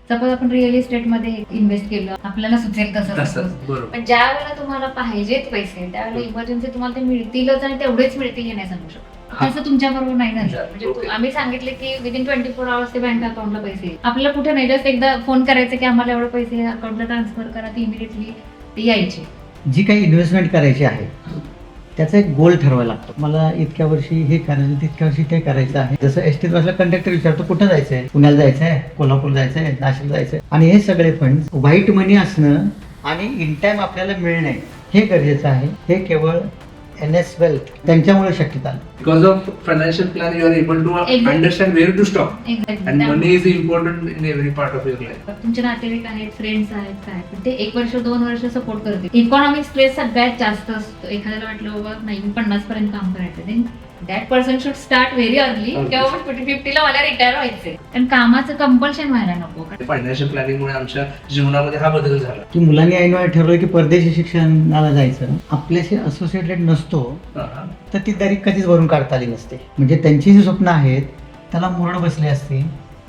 Suppose आपण real इस्टेटमध्ये invest केलं, आपल्याला सुचेल तसं, पण ज्या वेळेला तुम्हाला पाहिजेत पैसे त्यावेळेला इमर्जन्सी तुम्हाला ते मिळतीलच आणि तेवढेच मिळतील हे नाही सांगू शकत. तसं तुमच्या बरोबर नाही झालं. म्हणजे आम्ही सांगितले की विदिन 24 आवर्स ते बँक अकाउंटला पैसे येईल. आपल्याला कुठे नाही, जस्ट एकदा फोन करायचे की आम्हाला एवढे पैसे अकाउंटला ट्रान्सफर करा, ती इमिडिएटली ते यायचे. जी काही इन्व्हेस्टमेंट करायची आहे त्याचा एक गोल ठरवायला लागतो. मला इतक्या वर्षी हे करायचं, तितक्या वर्षी ते करायचं आहे. जसं एस टीत बसला कंडक्टर विचारतो कुठं जायचंय, पुण्याला जायचंय, कोल्हापूर जायचंय, नाशिक जायचंय. आणि हे सगळे फंड व्हाईट मनी असणं आणि इन टाइम आपल्याला मिळणे हे गरजेचं आहे. हे केवळ NS Wealth त्यांच्यामुळे शक्य झालं. Because of financial plan, you are able to understand where to stop. And money is important in every part of your life. तुमचे नातेवाईक आहेत, फ्रेंड्स आहेत, काय पण ते 1 वर्ष 2 वर्ष सपोर्ट करतील. इकॉनॉमिक स्ट्रेस सगळ्यात जास्त असतो. एखाद्याला वाटलं बाबा नाही 50 पर्यंत काम करायचं, then that person should start very early. किंवा 50ला मला रिटायर व्हायचंय, पण कामाचं कंपल्शन व्हायला नको. फायनान्शियल प्लॅनिंगमुळे आमच्या जीवनामध्ये हा बदल झाला की मुलांनी ऐनवेळी ठरवलं की परदेशी शिक्षणाला जायचं, आपल्याशी असोसिएटेड नसतो तर ती दरी कधीच भरून काढता आली नसते. म्हणजे त्यांची जी स्वप्न आहेत त्याला मुरड बसली असते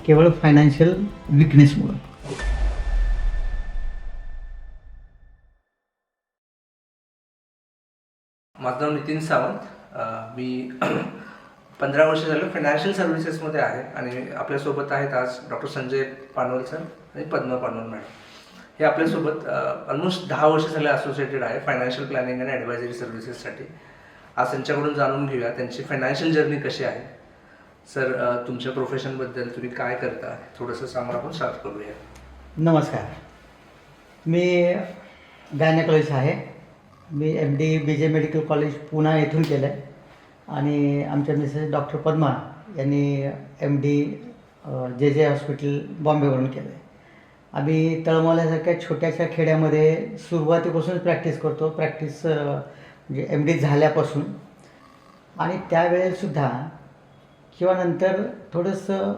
केवळ फायनान्शियल विकनेसमुळे. माझं नाव नितीन सावंत. मी 15 वर्ष झालं फायनान्शियल सर्व्हिसेसमध्ये आहे आणि आपल्यासोबत आहेत आज डॉक्टर संजय पानवल सर आणि पद्मा पानवल मॅडम. हे आपल्यासोबत ऑलमोस्ट 10 वर्ष झाले असोसिएटेड आहे फायनान्शियल प्लॅनिंग आणि ॲडवायझरी सर्व्हिसेससाठी. आज त्यांच्याकडून जाणून घेऊया त्यांची फायनान्शियल जर्नी कशी आहे. सर, तुमच्या प्रोफेशनबद्दल तुम्ही काय करता थोडंसं सांगा, आपण स्टार्ट करूया. नमस्कार, मी गायनेकॉलॉजिस्ट आहे. मी MD BJ medical college Pune येथून केलं आहे आणि आमच्या मिसेस डॉक्टर पद्मा यांनी MD JJ हॉस्पिटल बॉम्बेवरून केलं आहे. आम्ही तळमल्यासारख्या छोट्याशा खेड्यामध्ये सुरुवातीपासूनच प्रॅक्टिस करतो. प्रॅक्टिस म्हणजे MD झाल्यापासून आणि त्यावेळेसुद्धा किंवा नंतर थोडंसं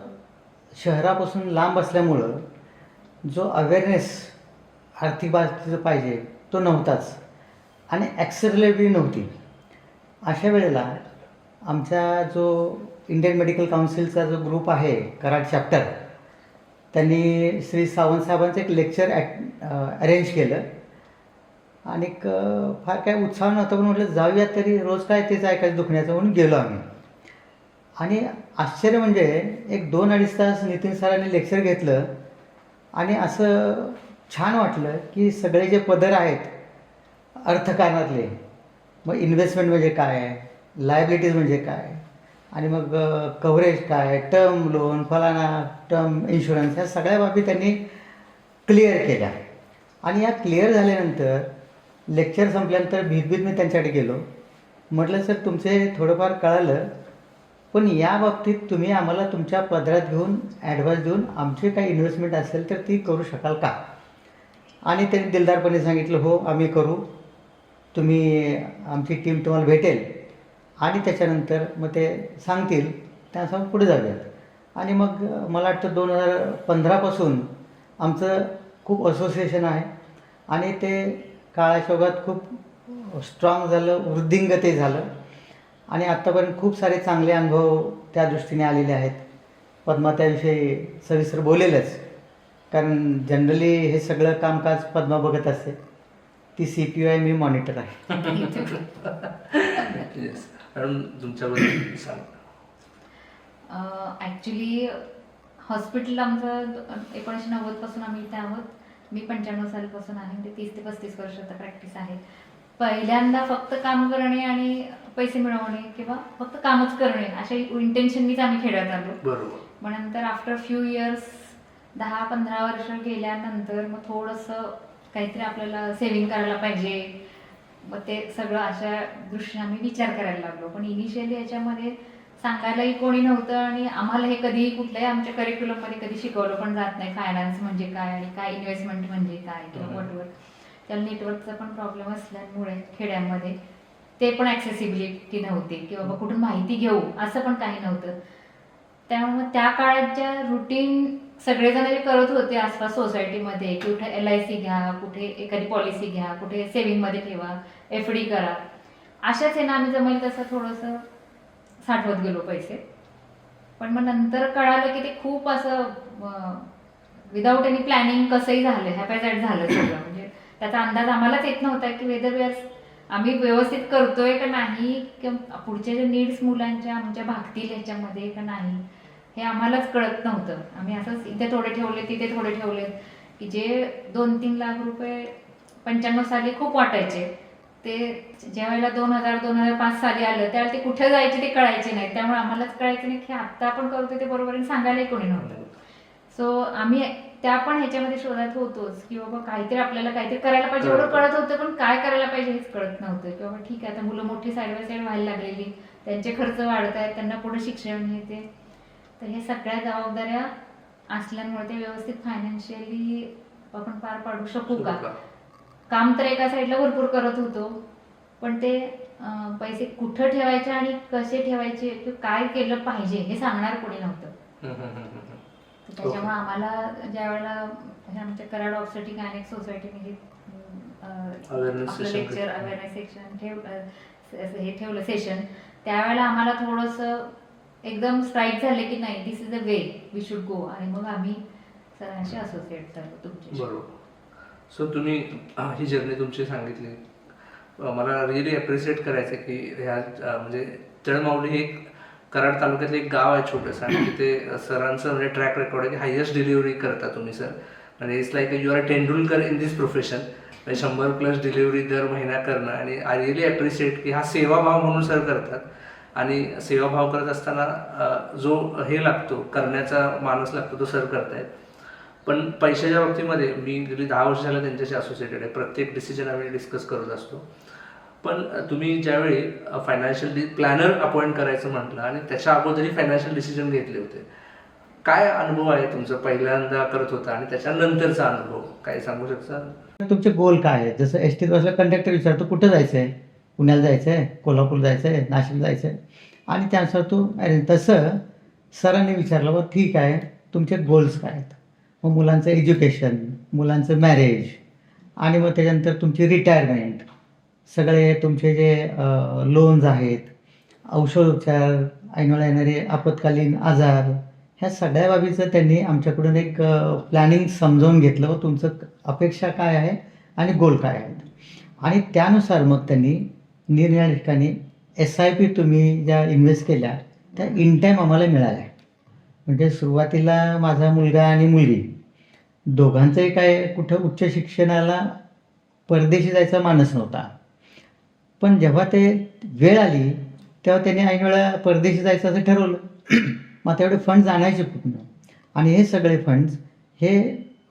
शहरापासून लांब असल्यामुळं जो अवेअरनेस आर्थिक बाबतीचं पाहिजे तो नव्हताच आणि ॲक्सेसिबिलिटी नव्हती. अशा वेळेला आमचा जो इंडियन मेडिकल काउन्सिलचा जो ग्रुप आहे कराड चॅप्टर, त्यांनी श्री सावंत साहेबांचं एक लेक्चर अरेंज केलं आणि फार काय उत्साह नव्हता, पण म्हटलं जाऊया तरी, रोज काय तेच ऐकायचं दुखण्याचं, म्हणून गेलो आम्ही. आणि आश्चर्य म्हणजे एक 2-2.5 तास नितीन सरांनी लेक्चर घेतलं आणि असं छान वाटलं की सगळे जे पदर आहेत अर्थकारणातले, मग इन्व्हेस्टमेंट म्हणजे काय, लायबिलिटीज म्हणजे काय, आणि मग कव्हरेज काय, टर्म लोन, फलाना, टर्म इन्शुरन्स, ह्या सगळ्या बाबी त्यांनी क्लिअर केल्या. आणि या क्लिअर झाल्यानंतर लेक्चर संपल्यानंतर भीतभीत मी त्यांच्याकडे गेलो. म्हटलं सर तुमचे थोडंफार कळालं, पण या बाबतीत तुम्ही आम्हाला तुमच्या पदरात घेऊन ॲडव्हान्स देऊन आमची काही इन्व्हेस्टमेंट असेल तर ती करू शकाल का. आणि त्यांनी दिलदारपणे सांगितलं हो आम्ही करू, तुम्ही आमची टीम तुम्हाला भेटेल आणि त्याच्यानंतर मग ते सांगतील त्यानुसार पुढे जाऊयात. आणि मग मला वाटतं 2015पासून आमचं खूप असोसिएशन आहे आणि ते काळाच्या ओघात खूप स्ट्रॉंग झालं, वृद्धिंगतही झालं आणि आत्तापर्यंत खूप सारे चांगले अनुभव त्या दृष्टीने आलेले आहेत. पद्मा त्याविषयी सविस्तर बोलेलच, कारण जनरली हे सगळं कामकाज पद्मा बघत असते. ती CPO आहे, मी मॉनिटर आहे. तुमच्याबद्दल सांगा. ॲक्च्युली हॉस्पिटल आमचं 1990 पासून आम्ही इथे आहोत. मी 95 सालपासून आहे, म्हणजे 30 ते 35 वर्ष आता प्रॅक्टिस आहे. पहिल्यांदा फक्त काम करणे आणि पैसे मिळवणे किंवा फक्त कामच करणे अशा इंटेन्शननीच आम्ही खेळत आलो. बरोबर. मग नंतर आफ्टर फ्यू इयर्स 10-15 वर्ष गेल्यानंतर मग थोडंसं काहीतरी आपल्याला सेव्हिंग करायला पाहिजे, मग ते सगळं अशा दृष्टीने आम्ही विचार करायला लागलो. पण इनिशियली याच्यामध्ये सांगायलाही कोणी नव्हतं आणि आम्हाला हे कधी कुठल्याही आमच्या करिक्युलममध्ये कधी शिकवलं पण जात नाही, फायनान्स म्हणजे काय आणि काय इन्व्हेस्टमेंट म्हणजे काय किंवा वॉटवर. त्याला नेटवर्कचा पण प्रॉब्लेम असल्यामुळे खेड्यांमध्ये ते पण ॲक्सेसिबिलिटी नव्हती किंवा बाबा कुठून माहिती घेऊ असं पण काही नव्हतं. त्यामुळे त्या काळात ज्या रुटीन सगळेजण जे करत होते आसपास सोसायटीमध्ये, कुठे LIC घ्या, कुठे एखादी पॉलिसी घ्या, कुठे सेव्हिंगमध्ये ठेवा, FD करा, अशाच आहे ना आम्ही जमेल तसं थोडंसं साठवत गेलो पैसे. पण मग नंतर कळालं की ते खूप असं विदाऊट एनी प्लॅनिंग कसंही झालं, हॅपॅझॅट झालं सगळं. म्हणजे त्याचा अंदाज आम्हालाच येत नव्हता की वेदर वी आर आम्ही व्यवस्थित करतोय का नाही, किंवा पुढचे जे नीड्स मुलांच्या आमच्या भागतील ह्याच्यामध्ये का नाही, हे आम्हालाच कळत नव्हतं. आम्ही असंच इथे थोडे ठेवले, तिथे थोडे ठेवले, की जे 2-3 लाख रुपये 95 साली खूप वाटायचे, ते ज्या वेळेला 2005 साली आलं त्यावेळेला ते कुठे जायचे ते कळायचे नाही. त्यामुळे आम्हालाच कळायचं नाही की आता आपण करतोय ते बरोबर आहे, सांगायलाही कोणी नव्हतं. सो आम्ही त्या पण ह्याच्यामध्ये शोधात होतोच की बाबा काहीतरी आपल्याला काहीतरी करायला पाहिजे, एवढं कळत होतं, पण काय करायला पाहिजे हेच कळत नव्हतं. की बाबा ठीक आहे, आता मुलं मोठी साईड बाय साईड व्हायला लागलेली, त्यांचे खर्च वाढत आहेत, त्यांना पुढे शिक्षण हे ते, तर हे सगळ्या जबाबदाऱ्या असल्यामुळे ते व्यवस्थित फायनान्शियली आपण पार पाडू शकू का. काम तर एका साईडला भरपूर करत होतो, पण ते पैसे कुठं ठेवायचे आणि कसे ठेवायचे किंवा काय केलं पाहिजे हे सांगणार कोणी नव्हतं. त्याच्यामुळे आम्हाला ज्या वेळेला आमच्या कराड ऑब्स्टेटिक अनेक सोसायटीमध्ये आपलं लेक्चर अवेअरनेस सेक्शन हे ठेवलं सेशन, त्यावेळेला आम्हाला थोडंसं एकदम स्ट्राईक झाले की नाही, this is the way we should go, आणि मग आम्ही सरांशी असोसिएट झालो तुमच्या. बरोबर. सो तुम्ही ही जर्नी तुमची सांगितली, मला रिअली अप्रिशिएट करायचं की ह्या म्हणजे तळमावली हे एक कराड तालुक्यातलं एक गाव आहे छोटंसं, आणि तिथे सरांचं म्हणजे ट्रॅक रेकॉर्ड आहे की हायेस्ट डिलिव्हरी करता तुम्ही सर. म्हणजे it's like you are Tendulkar in this profession. म्हणजे 100+ डिलिव्हरी दर महिना करणं, आणि आय रिअली अप्रिशिएट की हा सेवाभाव म्हणून सर करतात. आणि सेवाभाव करत असताना जो हे लागतो करण्याचा माणूस लागतो तो सर करतायत. पण पैशाच्या बाबतीमध्ये मी गेली 10 वर्ष झालं त्यांच्याशी असोसिएटेड आहे. प्रत्येक डिसिजन आम्ही डिस्कस करत असतो. पण तुम्ही ज्यावेळी फायनान्शियल प्लॅनर अपॉइंट करायचं म्हटलं आणि त्याच्या अगोदरही फायनान्शियल डिसिजन घेतले होते, काय अनुभव आहे तुमचा पहिल्यांदा करत होता आणि त्याच्यानंतरचा अनुभव काय सांगू शकता? तुमचे गोल काय आहे? जसं एस टीत बसला कंडक्टर विचारतो कुठं जायचं आहे, पुण्याला जायचं आहे, कोल्हापूर जायचं आहे, नाशिक जायचं आहे, आणि त्यानुसार तू तसं सरांनी विचारलं बरं ठीक आहे तुमचे गोल्स काय आहेत. मग मुलांचं एज्युकेशन, मुलांचं मॅरेज, आणि मग त्याच्यानंतर तुमची रिटायरमेंट, सगळे तुमचे जे लोन्स आहेत, औषधोपचार, ऐनवेळा येणारे आपत्कालीन आजार, ह्या सगळ्या बाबीचं त्यांनी आमच्याकडून एक प्लॅनिंग समजावून घेतलं व तुमचं अपेक्षा काय आहे आणि गोल काय आहेत. आणि त्यानुसार मग त्यांनी निरनिराळ्या ठिकाणी SIP तुम्ही ज्या इन्व्हेस्ट केल्या त्या इन टाईम आम्हाला मिळाल्या. म्हणजे सुरुवातीला माझा मुलगा आणि मुलगी दोघांचंही काय कुठं उच्च शिक्षणाला परदेशी जायचा मानस नव्हता. पण जेव्हा ते वेळ आली तेव्हा त्यांनी ऐन वेळा परदेशी जायचं असं ठरवलं. मग तेवढे फंड्स आणायचे कुठून, आणि हे सगळे फंड्स हे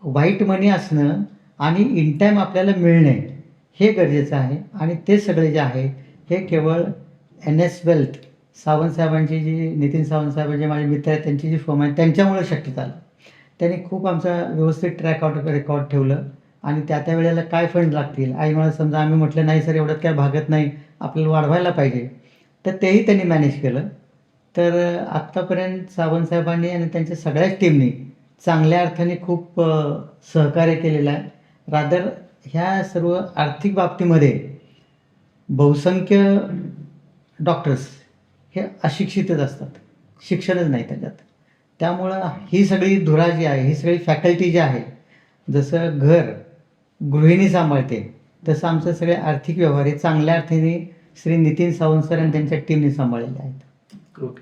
व्हाईट मनी असणं आणि इन टाईम आपल्याला मिळणे हे गरजेचं आहे. आणि ते सगळे जे आहे हे केवळ NS वेल्थ सावंतसाहेबांची जी नितीन सावंतसाहेब जे माझे मित्र आहेत त्यांची जी फर्म आहे त्यांच्यामुळे शक्य झालं. त्यांनी खूप आमचा व्यवस्थित ट्रॅक रेकॉर्ड ठेवलं, आणि त्या वेळेला काय फंड लागतील, आई मला समजा आम्ही म्हटलं नाही सर एवढ्यात काय भागत नाही, आपल्याला वाढवायला पाहिजे, तर तेही त्यांनी मॅनेज केलं. तर आत्तापर्यंत सावंतसाहेबांनी आणि त्यांच्या सगळ्याच टीमनी चांगल्या अर्थाने खूप सहकार्य केलेलं आहे. रादर ह्या सर्व आर्थिक बाबतीमध्ये बहुसंख्य डॉक्टर्स हे अशिक्षितच असतात, शिक्षणच नाही त्याच्यात. त्यामुळं ही सगळी धुरा जी आहे, ही सगळी फॅकल्टी जी आहे, जसं घर गृहिणी सांभाळते तसं आमचं सगळे आर्थिक व्यवहार हे चांगल्या अर्थाने श्री नितीन सावंत सर आणि त्यांच्या टीमने सांभाळलेले आहेत. ओके.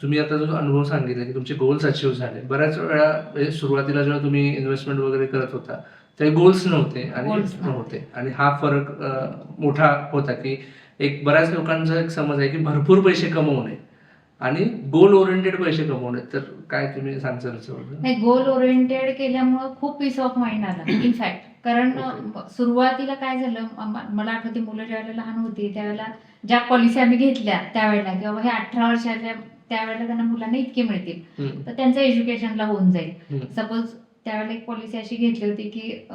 तुम्ही आता जो अनुभव सांगितला की तुमचे गोल्स अचीव झाले. बऱ्याच वेळा म्हणजे सुरुवातीला जेव्हा तुम्ही इन्व्हेस्टमेंट वगैरे करत होता ते गोल्स नव्हते आणि हा फरक मोठा होता की एक बऱ्याच लोकांचा एक समज आहे की भरपूर पैसे कमवणे आणि गोल ओरिएंटेड पैसे कमवणे. तर काय तुम्ही सांगताल? नाही, गोल ओरिएंटेड केल्यामुळं खूप पीस ऑफ माइंड आला इनफॅक्ट. कारण सुरुवातीला काय झालं, मला आठवते मुलं ज्यावेळेला लहान होती त्यावेळेला ज्या पॉलिसी आम्ही घेतल्या त्यावेळेला किंवा हे 18 वर्षाच्या त्यावेळेला त्यांना मुलांना इतके मिळतील तर त्यांचं एज्युकेशनला होऊन जाईल. सपोज त्यावेळेला एक पॉलिसी अशी घेतली होती की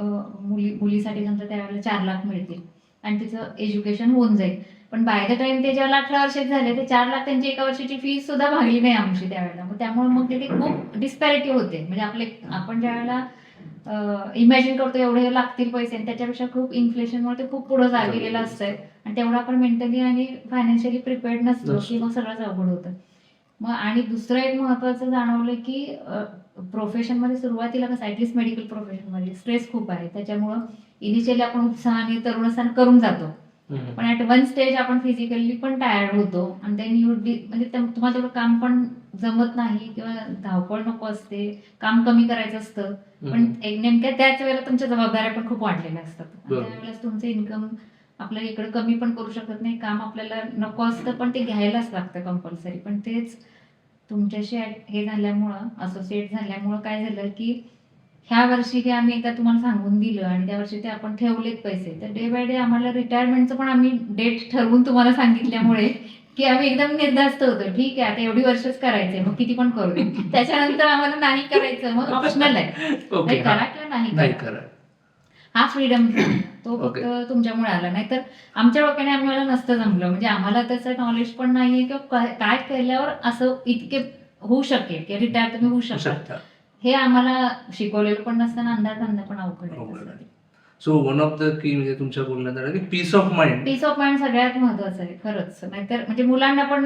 मुलीसाठी समजा त्यावेळेला 4 लाख मिळतील आणि तिचं एज्युकेशन होऊन जाईल. पण बाय द टाइम ते ज्याला 18 वर्षाचे झाले ते 4 लाख त्यांची एका वर्षाची फीस सुद्धा भागली नाही आमची त्यावेळेला. मग त्यामुळे मग ते खूप डिस्पॅरिटी होते. म्हणजे आपण ज्या वेळेला इमॅजिन करतो एवढे लागतील पैसे आणि त्याच्यापेक्षा खूप इन्फ्लेशनमुळे ते खूप पुढे गेलेलं असतंय आणि तेवढं आपण मेंटली आणि फायनान्शियली प्रिपेअर्ड नसतो की मग सगळंच अवघड होतं. मग आणि दुसरं एक महत्त्वाचं जाणवलं की प्रोफेशनमध्ये सुरुवातीला कसं ॲटलिस्ट मेडिकल प्रोफेशनमध्ये स्ट्रेस खूप आहे, त्याच्यामुळं इनिशियली आपण उत्साहाने तरुण असताना करून जातो, पण ॲट वन स्टेज आपण फिजिकली पण टायर्ड होतो आणि देन म्हणजे तुम्हाला तेवढं काम पण जमत नाही किंवा धावपळ नको असते, काम कमी करायचं असतं, पण नेमक्या त्याच वेळेला तुमच्या जबाबदाऱ्या पण खूप वाढलेल्या असतात. त्यावेळेस तुमचं इन्कम आपल्याला इकडे कमी पण करू शकत नाही, काम आपल्याला नको असतं पण ते घ्यायलाच लागतं कंपल्सरी. पण तेच तुमच्याशी हे झाल्यामुळं, असोसिएट झाल्यामुळं काय झालं की ह्या वर्षी हे आम्ही एकदा तुम्हाला सांगून दिलं आणि त्या वर्षी ते आपण ठेवलेत पैसे, तर डे बाय डे आम्हाला रिटायरमेंटचं पण आम्ही डेट ठरवून तुम्हाला सांगितल्यामुळे की आम्ही एकदम निर्धास्त होतो, ठीक आहे आता एवढी वर्षच करायचंय, मग किती पण करू दे, त्याच्यानंतर आम्हाला नाही करायचं, मग ऑप्शनल आहे करा किंवा नाही करा. हा फ्रीडम तो फक्त तुमच्यामुळे आला, नाहीतर आमच्या डोक्याने आम्हाला नसतं जमलं. म्हणजे आम्हाला त्याचं नॉलेज पण नाहीये किंवा काय केल्यावर असं इतके होऊ शकेल की रिटायर तुम्ही होऊ शकता, हे आम्हाला शिकवलेलं पण नसतं, अंदाज पण अवघड आहे. So one of the key म्हणजे तुमच्या बोलण्यात आलं की पीस ऑफ माइंड सगळ्यात महत्वाचं आहे खरंच. नाहीतर म्हणजे मुलांना पण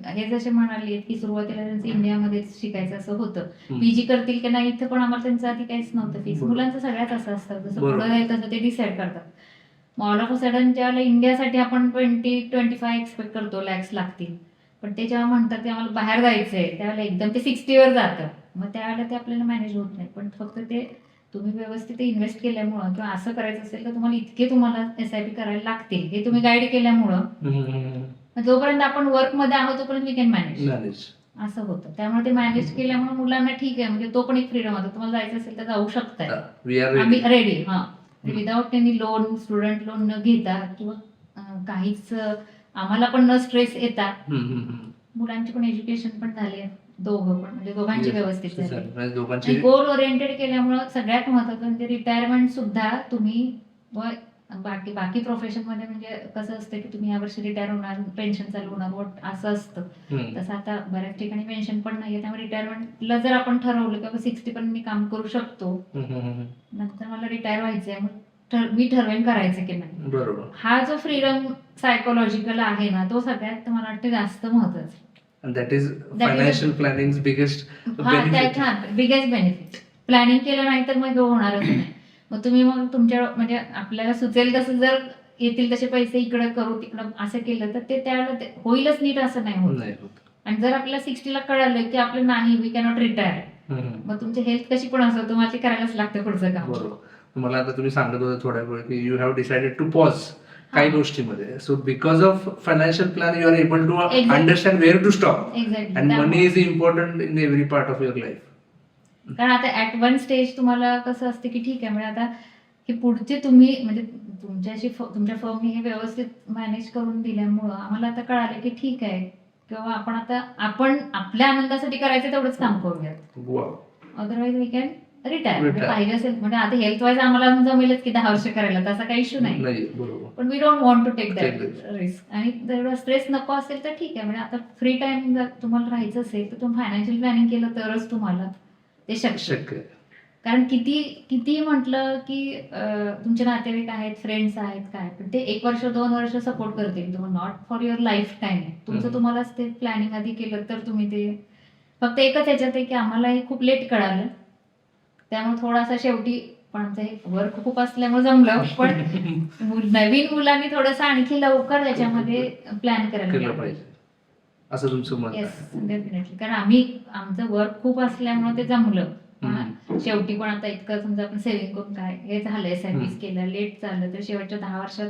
हे जसे म्हणाले की सुरुवातीला त्यांचं इंडियामध्ये शिकायचं असं होतं, पीजी करतील की नाही, इथं पण आम्हाला त्यांचं आधी काहीच नव्हतं फीस. मुलांचं सगळ्यात असं असतं, जसं पुढे जाईल तसं ते डिसाईड करतात. ऑल ऑफ अ सडन ज्यावेळेला इंडियासाठी आपण 20-25 एक्सपेक्ट करतो लॅक्स लागतील, पण ते जेव्हा म्हणतात की आम्हाला बाहेर जायचंय त्यावेळेला एकदम ते 60 वर जातं, मग त्यावेळेला ते आपल्याला मॅनेज होत नाही. पण फक्त ते तुम्ही व्यवस्थित इन्व्हेस्ट केल्यामुळं किंवा असं करायचं असेल तर तुम्हाला SIP करायला लागतील, हे तुम्ही गाईड केल्यामुळं जोपर्यंत आपण वर्कमध्ये आहोत तोपर्यंत वी कॅन मॅनेज असं होतं. त्यामुळे ते मॅनेज केल्यामुळे मुलांना ठीक आहे, म्हणजे तो पण एक फ्रीडम होता, तुम्हाला जायचं असेल तर जाऊ शकताय, आम्ही ready. Without any loan, student loan न घेता किंवा काहीच आम्हाला पण न स्ट्रेस येता, मुलांची पण एज्युकेशन पण झाली, दोघं पण म्हणजे दोघांची व्यवस्थित झाली. गोल ओरिएंटेड केल्यामुळं सगळ्यात महत्वाचं म्हणजे रिटायरमेंट सुद्धा तुम्ही बाकी प्रोफेशन मध्ये म्हणजे कसं असतं की तुम्ही या वर्षी रिटायर होणार, पेन्शन चालू होणार असं असतं, तसं आता बऱ्याच ठिकाणी पेन्शन पण नाहीये. त्यामुळे रिटायरमेंटला जर आपण ठरवलं की 60 पर्यंत मी काम करू शकतो, नंतर मला रिटायर व्हायचंय, मग मी ठरवेन करायचं की नाही. बरोबर. हा जो फ्रीडम सायकोलॉजिकल आहे ना, तो सगळ्यात मला वाटतं जास्त महत्वाचा. And that is financial planning's biggest benefit. Biggest benefit. Planning केलं नाही तर मग होणारच नाही. मग तुम्ही तुमच्या म्हणजे आपल्याला सुचेल तसं जर येतील तसे पैसे इकडे करू तिकडं असं केलं तर ते त्यावेळेला होईलच नीट असं नाही होत. आणि जर आपल्याला 60ला कळालं की आपलं नाही, वी कॅनॉट रिटायर, मग तुमची हेल्थ कशी पण असो तुम्हाला ते करायलाच लागतं पुढचं काम. बरोबर. मला आता तुम्ही सांगत होता थोड्या वेळ की you have decided to pause काही गोष्टीमध्ये, so because of financial plan you are able to understand where to stop, and money is important in every part of your life. कारण आता ऍट वन स्टेज तुम्हाला कसं असते की ठीक आहे, म्हणजे आता हे पुढचे तुम्ही म्हणजे तुमच्या फर्मने हे व्यवस्थित मॅनेज करून दिल्यामुळं आम्हाला आता कळालं की ठीक आहे, किंवा आपण आपल्या आनंदासाठी करायचं तेवढंच काम करूयात, अदरवाईज वी कॅन रिटायर. पाहिजे असेल म्हणजे आता हेल्थ वाईज आम्हाला जमेलच की 10 वर्ष करायला, तसा काही इश्यू नाही, पण we don't want to take that risk. आणि जर स्ट्रेस नको असेल तर ठीक आहे, म्हणजे आता फ्री टाइम जर तुम्हाला राहायचं असेल तर तुम्ही फायनान्शियल प्लॅनिंग केलं तरच तुम्हाला ते शक्य आहे. कारण किती म्हटलं की तुमचे नातेवाईक आहेत, फ्रेंड्स आहेत काय, पण ते 1 वर्ष 2 वर्ष सपोर्ट करतील तुम्हाला, not for your life time. तुमचं तुम्हालाच ते प्लॅनिंग आधी केलं तर तुम्ही ते. फक्त एकच ह्याच्यात आहे की आम्हाला हे खूप लेट कळालं, त्यामुळे थोडासा शेवटी पण आमचं हे वर्क खूप असल्यामुळे जमलं, पण नवीन मुलांनी थोडंसं आणखी लवकर त्याच्यामध्ये प्लॅन करायला पाहिजे असं तुमचं मत? Yes, definitely. कारण आमचं वर्क खूप असल्यामुळे ते जमलं. शेवटी पण आता इतकं समजा आपण सेव्हिंग करून काय हे झालं, SIPs केलं, लेट झालं तर शेवटच्या 10 वर्षात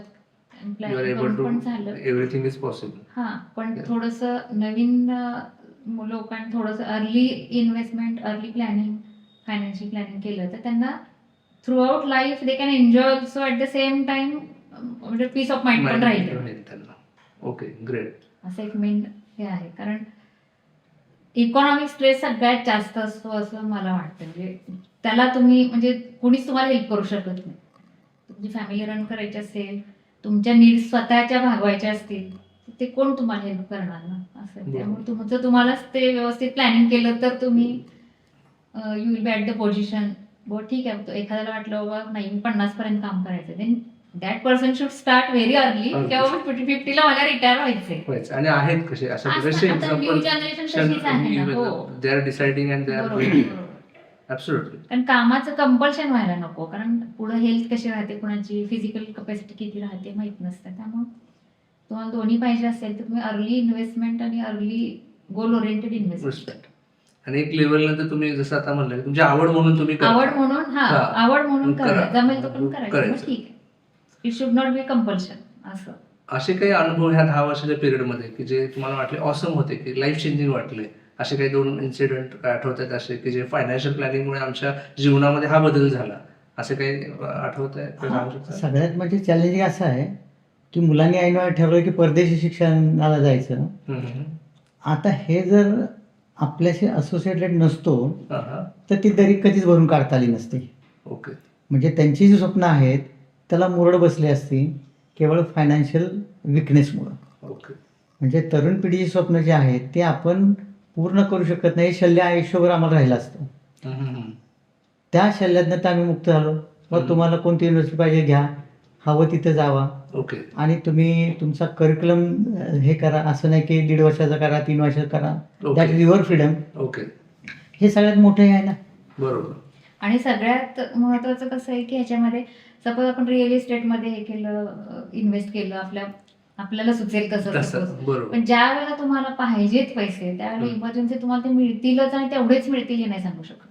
प्लॅनिंग पण झालं, एव्हरीथिंग इज पॉसिबल. पण थोडंसं नवीन लोकांनी थोडंसं early investment, early planning, financial planning केलं तर त्यांना through out life they can enjoy also at the same time, म्हणजे पीस ऑफ माइंड पण राहील त्यांना. Okay, great. असं एक मेन हे आहे. कारण इकॉनॉमिक स्ट्रेस सगळ्यात जास्त असतो असं मला वाटतं. म्हणजे त्याला तुम्ही म्हणजे कुणीच तुम्हाला हेल्प करू शकत नाही. तुमची फॅमिली रन करायची असेल, तुमच्या नीड्स स्वतःच्या भागवायच्या असतील, ते कोण तुम्हाला हेल्प करणार ना असं. त्यामुळे तुम्हालाच ते व्यवस्थित प्लॅनिंग केलं तर तुम्ही you will be at the position. ठीक आहे, एखाद्याला वाटलं बाबा नाही 50 पर्यंत काम करायचं, then that person should start very early, Okay. तेव्हा 50ला मला रिटायर व्हायचंय. व्हायचं. आणि आहेत कसे अशा असं बरेचसे आता new generation तशीच आहे ना, हो. They are deciding and they are बरोबर, डुइंग बरोबर. ऍब्सोल्युटली. कारण कामाचं कंपल्शन व्हायला नको, कारण पुढे हेल्थ कशी राहते, कुणाची फिजिकल कपॅसिटी किती राहते माहित नसतं. त्यामुळे तुम्हाला दोन्ही पाहिजे असेल तर तुम्ही अर्ली इन्व्हेस्टमेंट आणि early goal oriented investment. Respect. आणि एक लेवल नंतर तुम्ही जसं आता म्हणलं तुमची आवड म्हणून तुम्ही करता. आवड म्हणून हा. आवड म्हणून करा. करायचं, जमेल तो पण करायचं, करायचं. मग ठीक आहे. It should not be compulsion असं. असे काही अनुभव ह्या 10 वर्षाच्या पिरियडमध्ये की जे तुम्हाला वाटले ऑसम होते, की लाईफ चेंजिंग वाटले, असे काही 2 इन्सिडेंट आठवतात असे की जे फायनान्शियल प्लॅनिंगमुळे आमच्या जीवनामध्ये हा बदल झाला, असे काही आठवत आहे? सांगू शकता? सगळ्यात म्हणजे चॅलेंजिंग असं आहे की मुलांनी ऐनवेळी ठरवलं की परदेशी शिक्षणाला जायचं. हम्म, हम्म. आता हे जर आपल्याशी असोसिएटेड नसतो हा, हा. तर ती दरी कधीच भरून काढता आली नसती. ओके. म्हणजे त्यांची जी स्वप्न आहेत त्याला मुरड बसली असती केवळ फायनान्शियल विकनेसमुळं. ओके. म्हणजे तरुण पिढीची स्वप्न जी आहेत ते आपण पूर्ण करू शकत नाही, शल्य आयुष्यभर आम्हाला राहिलं असतं. हम्म, हम्म. त्या शल्यातनं तर आम्ही मुक्त झालो. मग तुम्हाला कोणती युनिव्हर्सिटी पाहिजे घ्या, हवं तिथं जावा, ओके. आणि तुम्ही तुमचा करिक्युलम हे करा. असं नाही की 1.5 वर्षाचा करा, 3 वर्षाचा करा. Okay. That is your freedom. Okay. हे सगळ्यात मोठं हे आहे ना. बरोबर. आणि सगळ्यात महत्वाचं कसं आहे की ह्याच्यामध्ये सपोज आपण रिअल इस्टेटमध्ये हे केलं, इन्व्हेस्ट केलं, आपल्याला सुचेल तसं तसं suppose. बरोबर. पण ज्या वेळेला तुम्हाला पाहिजेत पैसे त्यावेळेला हम्म. इमर्जन्सी तुम्हाला ते मिळतीलच आणि तेवढेच मिळतील हे नाही सांगू शकत.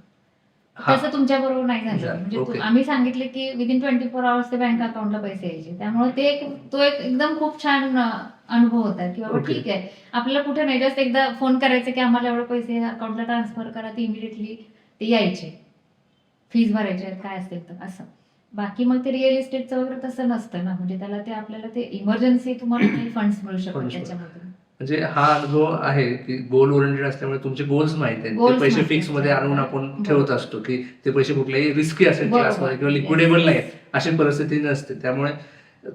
हा. तसं तुमच्या बरोबर नाही झालं. झालं. म्हणजे Okay. आम्ही सांगितले की विदिन 24 आवर्स ते बँक अकाउंटला पैसे यायचे. त्यामुळे तो एक एकदम खूप छान अनुभव होता की बाबा Okay. ठीक आहे, आपल्याला कुठे नाही, जस्ट एकदा फोन करायचे की आम्हाला एवढे पैसे अकाउंटला ट्रान्सफर करा, ते इमिडिएटली ते यायचे. फीज भरायचे काय असेल तर असं. बाकी मग ते रिअल इस्टेटचं वगैरे तसं नसतं ना, म्हणजे त्याला ते आपल्याला ते इमर्जन्सी तुम्हाला काही फंड्स मिळू शकतात Funds त्याच्यामधून. म्हणजे हा अनुभव आहे की गोल ओरिएंटेड असल्यामुळे तुमचे गोल्स माहिती आहेत. ते Goals पैसे माहिती फिक्स आहेत. मध्ये आणून आपण बरोबर. ठेवत असतो की ते पैसे कुठल्याही रिस्की असेल बरोबर. क्लासमध्ये किंवा Yes. लिक्विडेबल नाही अशी परिस्थिती नसते. त्यामुळे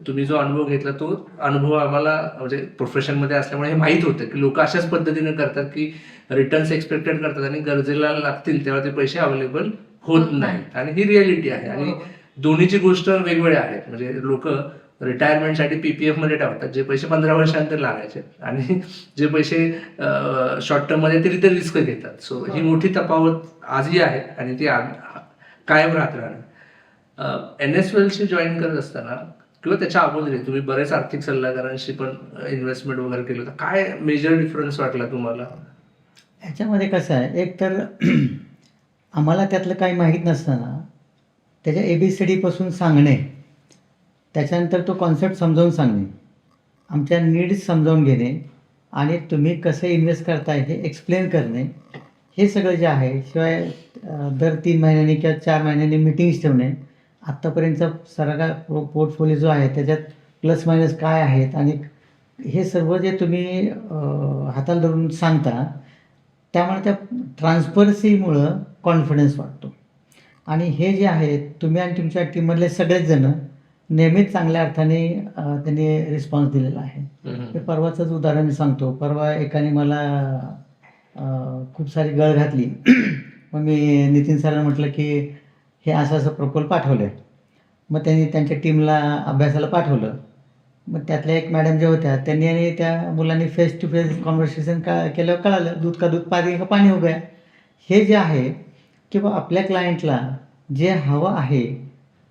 तुम्ही जो अनुभव घेतला तो अनुभव आम्हाला म्हणजे प्रोफेशनमध्ये असल्यामुळे हे माहीत होतं की लोक अशाच पद्धतीने करतात की रिटर्न्स एक्सपेक्टेड करतात आणि गरजेला लागतील तेव्हा ते पैसे अवेलेबल होत नाहीत. आणि ही रिअलिटी आहे. आणि बरोबर. दोन्हीची गोष्ट वेगवेगळ्या आहेत. म्हणजे लोक रिटायरमेंटसाठी पीपीएफ मध्ये टाकतात जे पैसे 15 वर्षानंतर लागायचे, आणि जे पैसे शॉर्ट टर्म मध्ये तरी ते रिस्क घेतात. सो ही मोठी तफावत आजही आहे आणि ती कायम राहत राहणार. NSWELशी जॉईन करत असताना किंवा त्याच्या अगोदर तुम्ही बरेच आर्थिक सल्लागारांशी पण इन्व्हेस्टमेंट वगैरे केलं होतं, काय मेजर डिफरन्स वाटला तुम्हाला? ह्याच्यामध्ये कसं आहे, एक तर आम्हाला त्यातलं काही माहीत नसताना त्याच्या ABCD पासून सांगणे, त्याच्यानंतर तो कॉन्सेप्ट समजावून सांगणे, आमच्या नीड्स समजावून घेणे आणि तुम्ही कसं इन्व्हेस्ट करताय हे एक्सप्लेन करणे, हे सगळं जे आहे. शिवाय दर 3 महिन्यांनी किंवा 4 महिन्यांनी मिटिंग्स ठेवणे. आत्तापर्यंतचा सगळा पोर्टफोलिओ जो आहे त्याच्यात प्लस मायनस काय आहेत आणि हे सर्व जे तुम्ही हाताला धरून सांगता, त्यामुळे त्या ट्रान्सपरन्सीमुळं कॉन्फिडन्स वाटतो. आणि हे जे आहेत तुम्ही आणि तुमच्या टीममधले सगळेच जण नेहमीच चांगल्या अर्थाने त्यांनी रिस्पॉन्स दिलेला आहे. हे परवाचंच उदाहरण मी सांगतो. परवा एकाने मला खूप सारी गळ घातली. मग मी नितीन सरांना म्हटलं की हे असं असं प्रपोल पाठवलं आहे. मग त्यांनी त्यांच्या टीमला अभ्यासाला पाठवलं. मग त्यातल्या एक मॅडम ज्या होत्या त्यांनी आणि त्या मुलांनी फेस टू फेस कॉन्व्हर्सेशन केल्यावर कळालं दूध का दूध पाणी का पाणी हो गया. हे जे आहे किंवा आपल्या क्लायंटला जे हवं आहे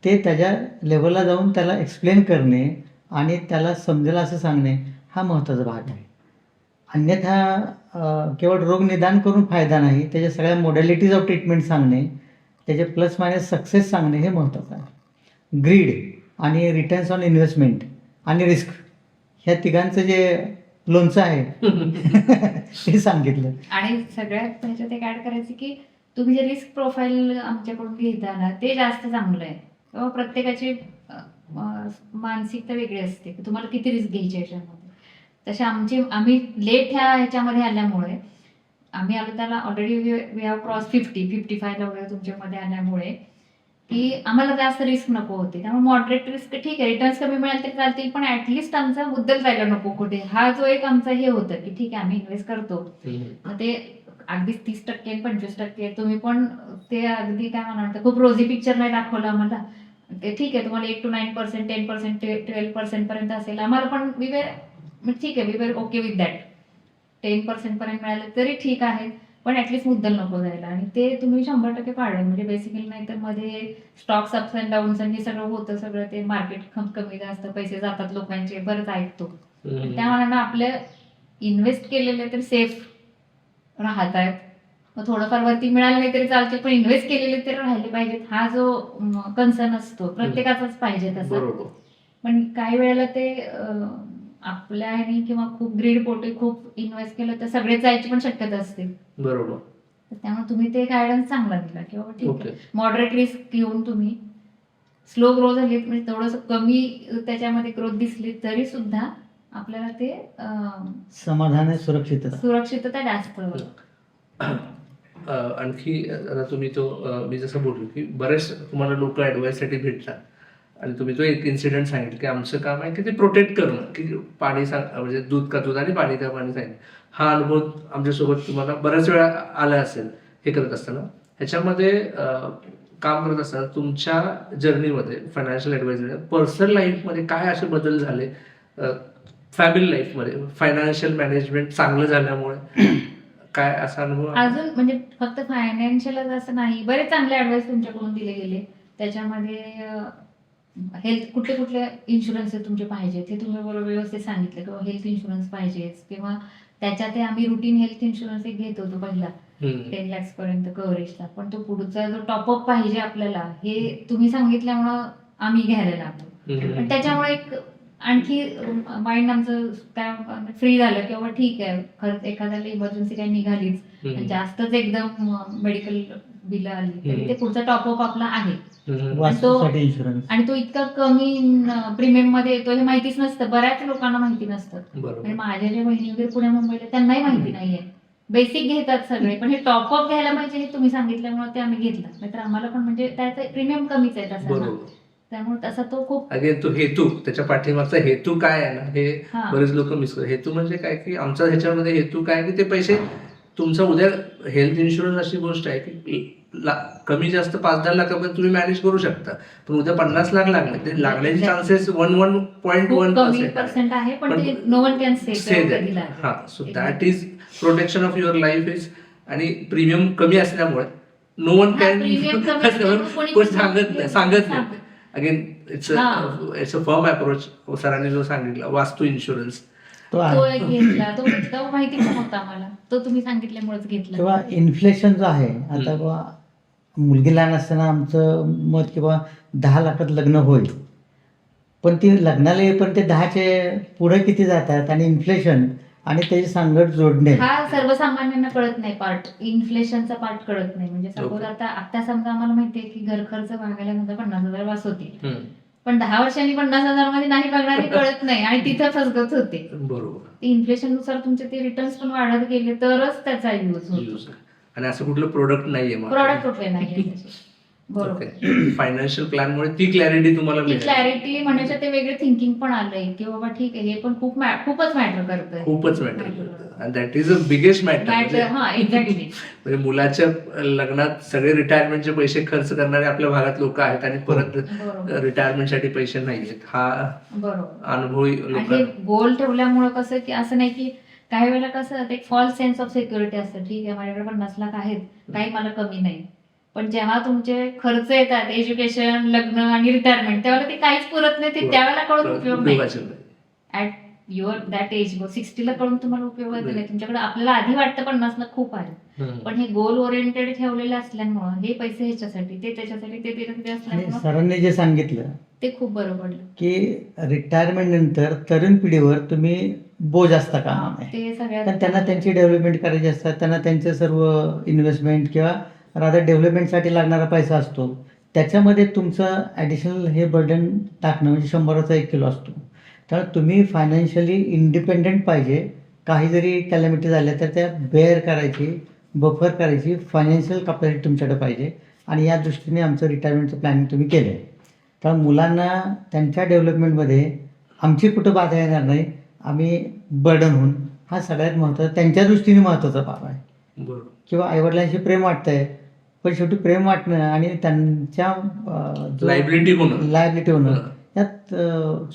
ते त्याच्या लेवलला जाऊन त्याला एक्सप्लेन करणे आणि त्याला समजेल असं सांगणे हा महत्त्वाचा भाग आहे. अन्यथा केवळ रोग निदान करून फायदा नाही, त्याच्या सगळ्या मोडॅलिटीज ऑफ ट्रीटमेंट सांगणे, त्याचे प्लस मायनस सक्सेस सांगणे हे महत्त्वाचं आहे. ग्रीड आणि रिटर्न्स ऑन इन्व्हेस्टमेंट आणि रिस्क ह्या तिघांचं जे लोणचं आहे ते सांगितलं. आणि सगळ्यात ह्याच्यात एक ऍड करायचं की तुम्ही जे रिस्क प्रोफाईल आमच्याकडून घेता ना ते जास्त चांगलं आहे. तेव्हा प्रत्येकाची मानसिकता वेगळी असते की तुम्हाला किती रिस्क घ्यायची याच्यामध्ये. तसे आम्ही लेट ह्याच्यामध्ये आल्यामुळे आम्ही आलो त्याला ऑलरेडी वी हॅव क्रॉस 55 वगैरे तुमच्यामध्ये आल्यामुळे की आम्हाला जास्त रिस्क नको होते. त्यामुळे मॉडरेट रिस्क ठीक आहे, रिटर्न्स कमी मिळाले तरी चालतील, पण ऍटलिस्ट आमचा मुद्दल जायला नको कुठे. हा जो एक आमचा हे होतं की ठीक आहे आम्ही इन्व्हेस्ट करतो, मग ते अगदी 30% 25% तुम्ही पण ते अगदी काय म्हणा खूप रोजी पिक्चर नाही दाखवलं आम्हाला. ते ठीक आहे, तुम्हाला 8 to 9%, 10%, 12% पर्यंत असेल, आम्हाला पण ठीक आहे, we were okay with that. 10% पर्यंत मिळालं तरी ठीक आहे, पण ऍटलीस्ट मुद्दल नको जायला. आणि ते तुम्ही 100% पाळलं म्हणजे बेसिकली. नाही तर मध्ये स्टॉक्स अप्स अँड डाऊन्स आणि हे सगळं होतं, सगळं ते मार्केट कमी जास्त पैसे जातात लोकांचे, बरंच ऐकतो. त्या मनानं आपल्या इन्व्हेस्ट केलेले तर सेफ राहत आहेत. मग थोडंफार वरती मिळालं नाही तरी चालते, पण इन्व्हेस्ट केलेले तर राहिले पाहिजेत, हा जो कन्सर्न असतो प्रत्येकाचाच पाहिजे तसा. बरोबर. पण काही वेळेला ते आपल्या ह्यानी किंवा खूप ग्रीड पोटी खूप इन्व्हेस्ट केलं तर सगळेच जायची पण शक्यता असते. बरोबर. तर त्यामुळे तुम्ही ते गायडन्स चांगला दिला की बाबा ठीक ओके. आहे, मॉडरेट रिस्क घेऊन तुम्ही स्लो ग्रो झाली म्हणजे थोडंसं कमी त्याच्यामध्ये ग्रोथ दिसली तरी सुद्धा आपल्याला ते समाधान आहे, सुरक्षितता. सुरक्षितता जास्त. आणखी आता तुम्ही तो मी जसं बोललो की बरेच तुम्हाला लोक ॲडवाईससाठी भेटतात आणि तुम्ही तो एक इन्सिडेंट सांगितलं की आमचं काम आहे की ते प्रोटेक्ट करणं, की पाणी म्हणजे दूध का दूध आणि पाणी का पाणी सांगितलं. हा अनुभव आमच्यासोबत तुम्हाला बऱ्याच वेळा आला असेल हे करत असताना. ह्याच्यामध्ये काम करत असताना तुमच्या जर्नीमध्ये फायनान्शियल ॲडवायझर पर्सनल लाईफमध्ये काय असे बदल झाले, फॅमिली लाईफमध्ये फायनान्शियल मॅनेजमेंट चांगलं झाल्यामुळे काय असा अनुभव? अजून म्हणजे फक्त फायनान्शियलच असं नाही, बरेच चांगले ऍडवाइस तुमच्याकडून दिले गेले. त्याच्यामध्ये हेल्थ कुठले कुठले इन्शुरन्स तुमचे पाहिजेत हे तुम्ही बरोबर व्यवस्थित सांगितलं, किंवा हेल्थ इन्शुरन्स पाहिजेच, किंवा त्याच्यात आम्ही रुटीन हेल्थ इन्शुरन्स एक घेत होतो पहिला 10 lakhs पर्यंत कव्हरेजचा. पण तो पुढचा जो टॉपअप पाहिजे आपल्याला हे तुम्ही सांगितल्यामुळं आम्ही घ्यायला लागलो. पण त्याच्यामुळे एक आणखी माइंड आमचं काय फ्री झालं की बाबा ठीक आहे, खरंच एखाद्याला इमर्जन्सी काही निघालीच, जास्तच एकदम मेडिकल बिल आली तरी ते पुढचा टॉपअप आपला आहे. वास्तूसाठी इन्शुरन्स. आणि तो इतका कमी प्रीमियम मध्ये येतो हे माहितीच नसतं, बऱ्याच लोकांना माहिती नसतं. आणि माझ्या ज्या बहिणी वगैरे पुण्या मुंबईला त्यांनाही माहिती नाहीये. बेसिक घेतात सगळे, पण हे टॉपअप घ्यायला पाहिजे हे तुम्ही सांगितल्यामुळे ते आम्ही घेतलं. नाहीतर आम्हाला पण म्हणजे त्याचा प्रीमियम कमीच आहे तसा, त्यामुळे तसा तो खूप अगेन तो हेतू, त्याच्या पाठीमागचा हेतू काय आहे ना हे बरेच लोक मिस करतात. हेतू म्हणजे काय की आमचा ह्याच्यामध्ये हेतू काय की ते पैसे तुमचा उद्या हेल्थ इन्शुरन्स अशी गोष्ट आहे की कमी जास्त 5-10 लाखापर्यंत तुम्ही मॅनेज करू शकता, पण उद्या 50 लाख लागले ते लागण्याचे चान्सेस 1.1% आहे. पण ते no one can say that. हा, so that is protection of your life is. आणि प्रीमियम कमी असल्यामुळे नो वन कॅन कोण सांगत नाही. Again it's a firm approach. सरांनी जो सांगितला वास्तू इन्शुरन्स तो एक घेतला, तो माहिती पण होता आम्हाला, तो तुम्ही सांगितल्यामुळेच घेतला. किंवा इन्फ्लेशन जो आहे आता, किंवा मुलगी लहान असताना आमचं मत किंवा 10 लाखात लग्न होईल, पण ती लग्नाला येईपर्यंत ते 10चे पुढे किती जातात, आणि इन्फ्लेशन आणि त्याची सांगड जोडणे हा सर्वसामान्यांना कळत नाही पार्ट, इन्फ्लेशनचा पार्ट कळत नाही. म्हणजे सपोज आता समजा आम्हाला माहितीये की घर खर्च भागायला समजा 50,000 वास होते, पण 10 वर्षांनी 50,000 मध्ये नाही बघणार हे कळत नाही आणि तिथं फसगत होते. बरोबर. इन्फ्लेशन नुसार तुमचे ते रिटर्न्स पण वाढत गेले तरच त्याचा युज होतो. आणि असं कुठलं प्रोडक्ट नाहीये, प्रोडक्ट कुठले नाही. बरोबर. फायनान्शियल प्लॅन मुळे ती क्लॅरिटी तुम्हाला ती क्लॅरिटी म्हणायचं, ते वेगळे थिंकिंग पण आलंय की बाबा ठीक आहे, हे पण खूपच मॅटर करतंय. खूपच मॅटर करतं, आणि that is a biggest matter. हा, एक्झॅक्टली. म्हणजे मुलाच्या लग्नात सगळे रिटायरमेंटचे पैसे खर्च करणारे आपल्या भागात लोक आहेत आणि परत रिटायरमेंटसाठी पैसे नाहीयेत. हा बरोबर अनुभव. गोल ठेवल्यामुळे कसं की असं नाही की काही वेळेला कसं एक फॉल्स सेन्स ऑफ सिक्युरिटी असतं. ठीक आहे, माझ्याकडे 50 लाख आहेत, काही मला कमी नाही, पण जेव्हा तुमचे खर्च येतात एज्युकेशन, लग्न आणि रिटायरमेंट, त्यावेळेला ते काहीच पुरत नाही. ते त्यावेळेला कळून उपयोग नाही. ऍट युअर दॅट एज 60ला कळून तुम्हाला उपयोग नाही. तुमच्याकडे आपल्याला आधी वाटतं 50 लाख खूप आहे, पण हे गोल ओरिएंटेड ठेवलेले असल्यामुळं हे पैसे ह्याच्यासाठी, ते त्याच्यासाठी, ते असल्यामुळे सरांनी जे सांगितलं ते खूप बरं पडलं की रिटायरमेंट नंतर तरुण पिढीवर तुम्ही बोज असता कामा नये. ते सगळ्यात कारण त्यांना त्यांची डेव्हलपमेंट करायची असतात, त्यांना त्यांचे सर्व इन्व्हेस्टमेंट किंवा रादर डेव्हलपमेंटसाठी लागणारा पैसा असतो, त्याच्यामध्ये तुमचं ॲडिशनल हे बर्डन टाकणं म्हणजे 100चा 1 किलो असतो. तर तुम्ही फायनान्शियली इंडिपेंडेंट पाहिजे. काही जरी कॅलॅमिटी झाल्या तर त्या बेअर करायची, बफर करायची फायनान्शियल कॅपॅसिटी तुमच्याकडे पाहिजे. आणि या दृष्टीने आमचं रिटायरमेंटचं प्लॅनिंग तुम्ही केलं आहे. तर मुलांना त्यांच्या डेव्हलपमेंटमध्ये आमची कुठं बाधा येणार नाही, आम्ही बर्डन होऊन, हा सगळ्यात महत्त्वाचा त्यांच्या दृष्टीने महत्त्वाचा बाब आहे. बरोबर. किंवा आईवडिलांशी प्रेम वाटतंय, पण शेवटी प्रेम वाटणं आणि त्यांच्या लायबिलिटी होणं. लायबिलिटी होणं हं. यात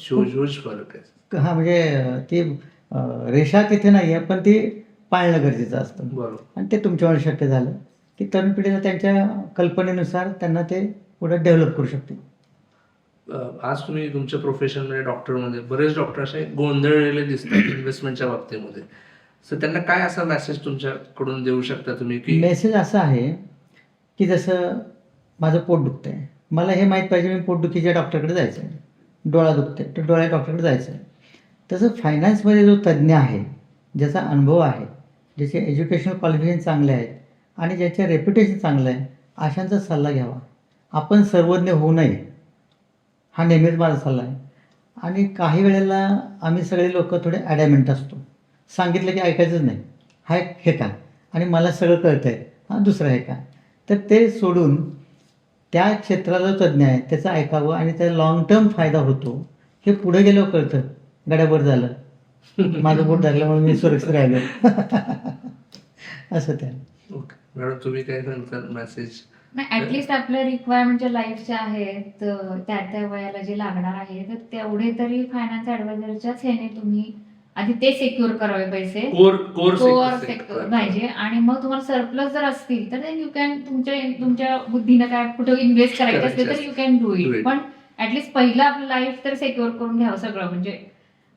ह्यूज फरक आहे. हा म्हणजे ती रेषा तिथे नाही आहे, पण ती पाळणं गरजेचं असतं. बरोबर. आणि ते तुमच्यावर शक्य झालं की तरुण पिढीला त्यांच्या कल्पनेनुसार त्यांना ते पुढे डेव्हलप करू शकते. आज तुम्ही तुमच्या प्रोफेशनमध्ये डॉक्टरमध्ये बरेच डॉक्टर असे गोंधळलेले दिसतात इन्व्हेस्टमेंटच्या बाबतीमध्ये. सो त्यांना काय असा मेसेज तुमच्याकडून देऊ शकता तुम्ही की मेसेज असा आहे की जसं माझं पोट दुखतं आहे, मला हे माहीत पाहिजे मी पोटदुखीच्या डॉक्टरकडे जायचं आहे, डोळा दुखते तर डोळ्या डॉक्टरकडे जायचं आहे. तसं फायनान्समध्ये जो तज्ज्ञ आहे, ज्याचा अनुभव आहे, ज्याचे एज्युकेशनल क्वालिफिकेशन चांगले आहेत आणि ज्याचे रेप्युटेशन चांगलं आहे, अशांचा सल्ला घ्यावा. आपण सर्वज्ञ होऊ नये हा नेहमीच माझा सल्ला आहे. आणि काही वेळेला आम्ही सगळे लोक थोडे ॲडॅमेंट असतो, सांगितलं की ऐकायचंच नाही, हा एक हे का आणि मला सगळं कळतं आहे, हा दुसरं आहे का. तर ते सोडून त्या क्षेत्राला जो तज्ज्ञ आहे त्याचं ऐकावं आणि त्याचा लॉंग टर्म फायदा होतो हे पुढे गेल्यावर कळतं. गड्यावर झालं, माझं पोट धरल्यामुळे मी सुरक्षित राहिलो असं त्या. ओके मॅडम तुम्ही काय सांगता मेसेज? नाही ऍटलिस्ट आपल्या रिक्वायरमेंटच्या लाईफच्या आहेत त्या त्या वयाला जे लागणार आहे तर तेवढे तरी फायनान्स ऍडवायझरच्याच ह्याने तुम्ही आधी ते सिक्युअर करावे पैसे, कोर सिक्युअर पाहिजे. आणि मग तुम्हाला सरप्लस जर असतील तर यू कॅन तुमच्या बुद्धीनं काय कुठे इन्व्हेस्ट करायचं असेल तर यू कॅन डू इट. पण ऍटलिस्ट पहिलं आपलं लाईफ तर सिक्युअर करून घ्यावं सगळं, म्हणजे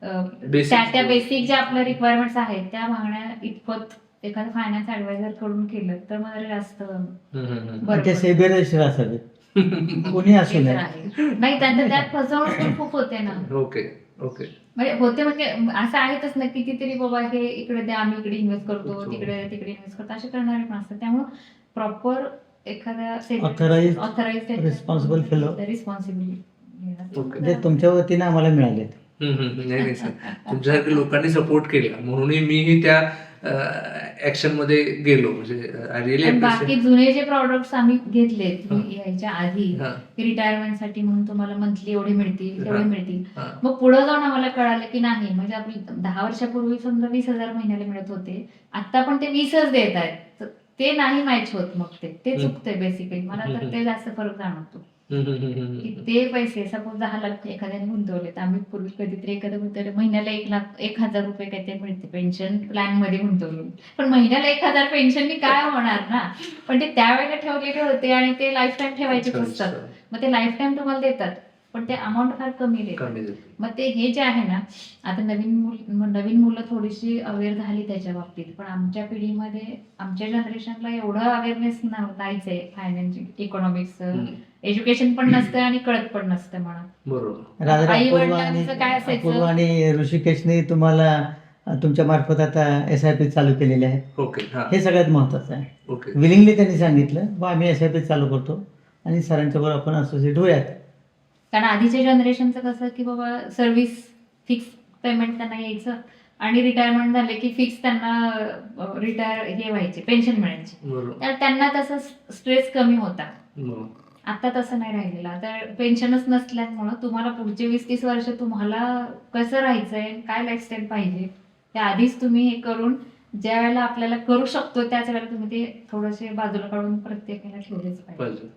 त्या बेसिक ज्या आपल्या रिक्वायरमेंट्स आहेत त्या मागण्या इतपत एखादं फायनान्स ऍडवायझर कडून केलं तर मला जास्त आणि ते सेबियर रजिस्टर असावे, कोणी असू ते तर नये. आहे. नाही त्यांचं त्यात फसवणूक पण खूप होते ना. ओके ओके म्हणजे होते म्हणजे असं आहेतच ना कितीतरी बाबा हे इकडे द्या आम्ही इकडे इन्व्हेस्ट करतो, तिकडे इन्व्हेस्ट करतो असे करणारे पण असतात. त्यामुळे प्रॉपर एखाद्या Authorized, responsible fellow. Responsibility okay. जे तुमच्या वतीनं आम्हाला मिळालेत. नाही नाही सर, तुमच्यासारख्या लोकांनी सपोर्ट केला म्हणूनही मीही त्या ऍक्शन मध्ये गेलो. म्हणजे आय रिअली आणि बाकी जुने जे प्रॉडक्ट्स आम्ही घेतले तुम्ही हा. यायच्या आधी हा. रिटायरमेंटसाठी म्हणून तुम्हाला मंथली एवढे मिळतील तेवढे हा. मिळतील. हा. मग पुढे जाऊन आम्हाला कळालं की नाही, म्हणजे आपली 10 वर्षापूर्वी समजा 20,000 महिन्याला मिळत होते, आता पण ते 20च देत आहेत, तर ते नाही मॅच होत. मग ते चुकतंय बेसिकली. मला तर ते जास्त फरक जाणवतो की ते पैसे सपोज 10 लाख एखाद्याने गुंतवले तर आम्ही पूर्वी कधीतरी एखाद्या गुंतवले महिन्याला 1,00,000 रुपये काहीतरी मिळते पेन्शन प्लॅन मध्ये गुंतवून, पण महिन्याला 1,000 पेन्शननी काय होणार ना. पण ते त्यावेळेला ठेवलेले होते आणि ते लाईफ टाईम ठेवायचेच असतात. मग ते लाईफ टाईम तुम्हाला देतात पण ते अमाऊंट फार कमी देतात. मग ते हे जे आहे ना, आता नवीन मुलं थोडीशी अवेअर झाली त्याच्या बाबतीत, पण आमच्या पिढीमध्ये आमच्या जनरेशनला एवढं अवेअरनेस नाहीच आहे. फायनान्शियल इकॉनॉमिक्स एज्युकेशन पण नसतं आणि कळत पण नसतं म्हणा. बरोबर. राजा आई अपूर्वा वडिलांचं काय असायचं? अपूर्वा आणि ऋषिकेशने तुम्हाला तुमच्या मार्फत आता SIP चालू केलेले आहे. ओके. हा. हे सगळ्यात महत्वाचं आहे. ओके. विलिंगली त्यांनी सांगितलं बा आम्ही SIP चालू करतो आणि सरांच्या बरोबर आपण असोसिएट होऊयात. कारण आधीच्या जनरेशनचं कसं की बाबा सर्व्हिस फिक्स पेमेंट त्यांना यायचं आणि रिटायरमेंट झाले की फिक्स त्यांना रिटायर हे व्हायचे, पेन्शन मिळायची. बरोबर. तर त्यांना तसा स्ट्रेस कमी होता. बरोबर. आता तसं नाही राहिलेलं. आता पेन्शनच नसल्यामुळं तुम्हाला पुढचे 20-30 वर्ष तुम्हाला कसं राहायचंय, काय लाईफस्टाईल पाहिजे त्या आधीच तुम्ही हे करून ज्या वेळेला आपल्याला करू शकतो त्याच वेळेला तुम्ही ते थोडेसे बाजूला काढून प्रत्येकाला ठेवलेच पाहिजे.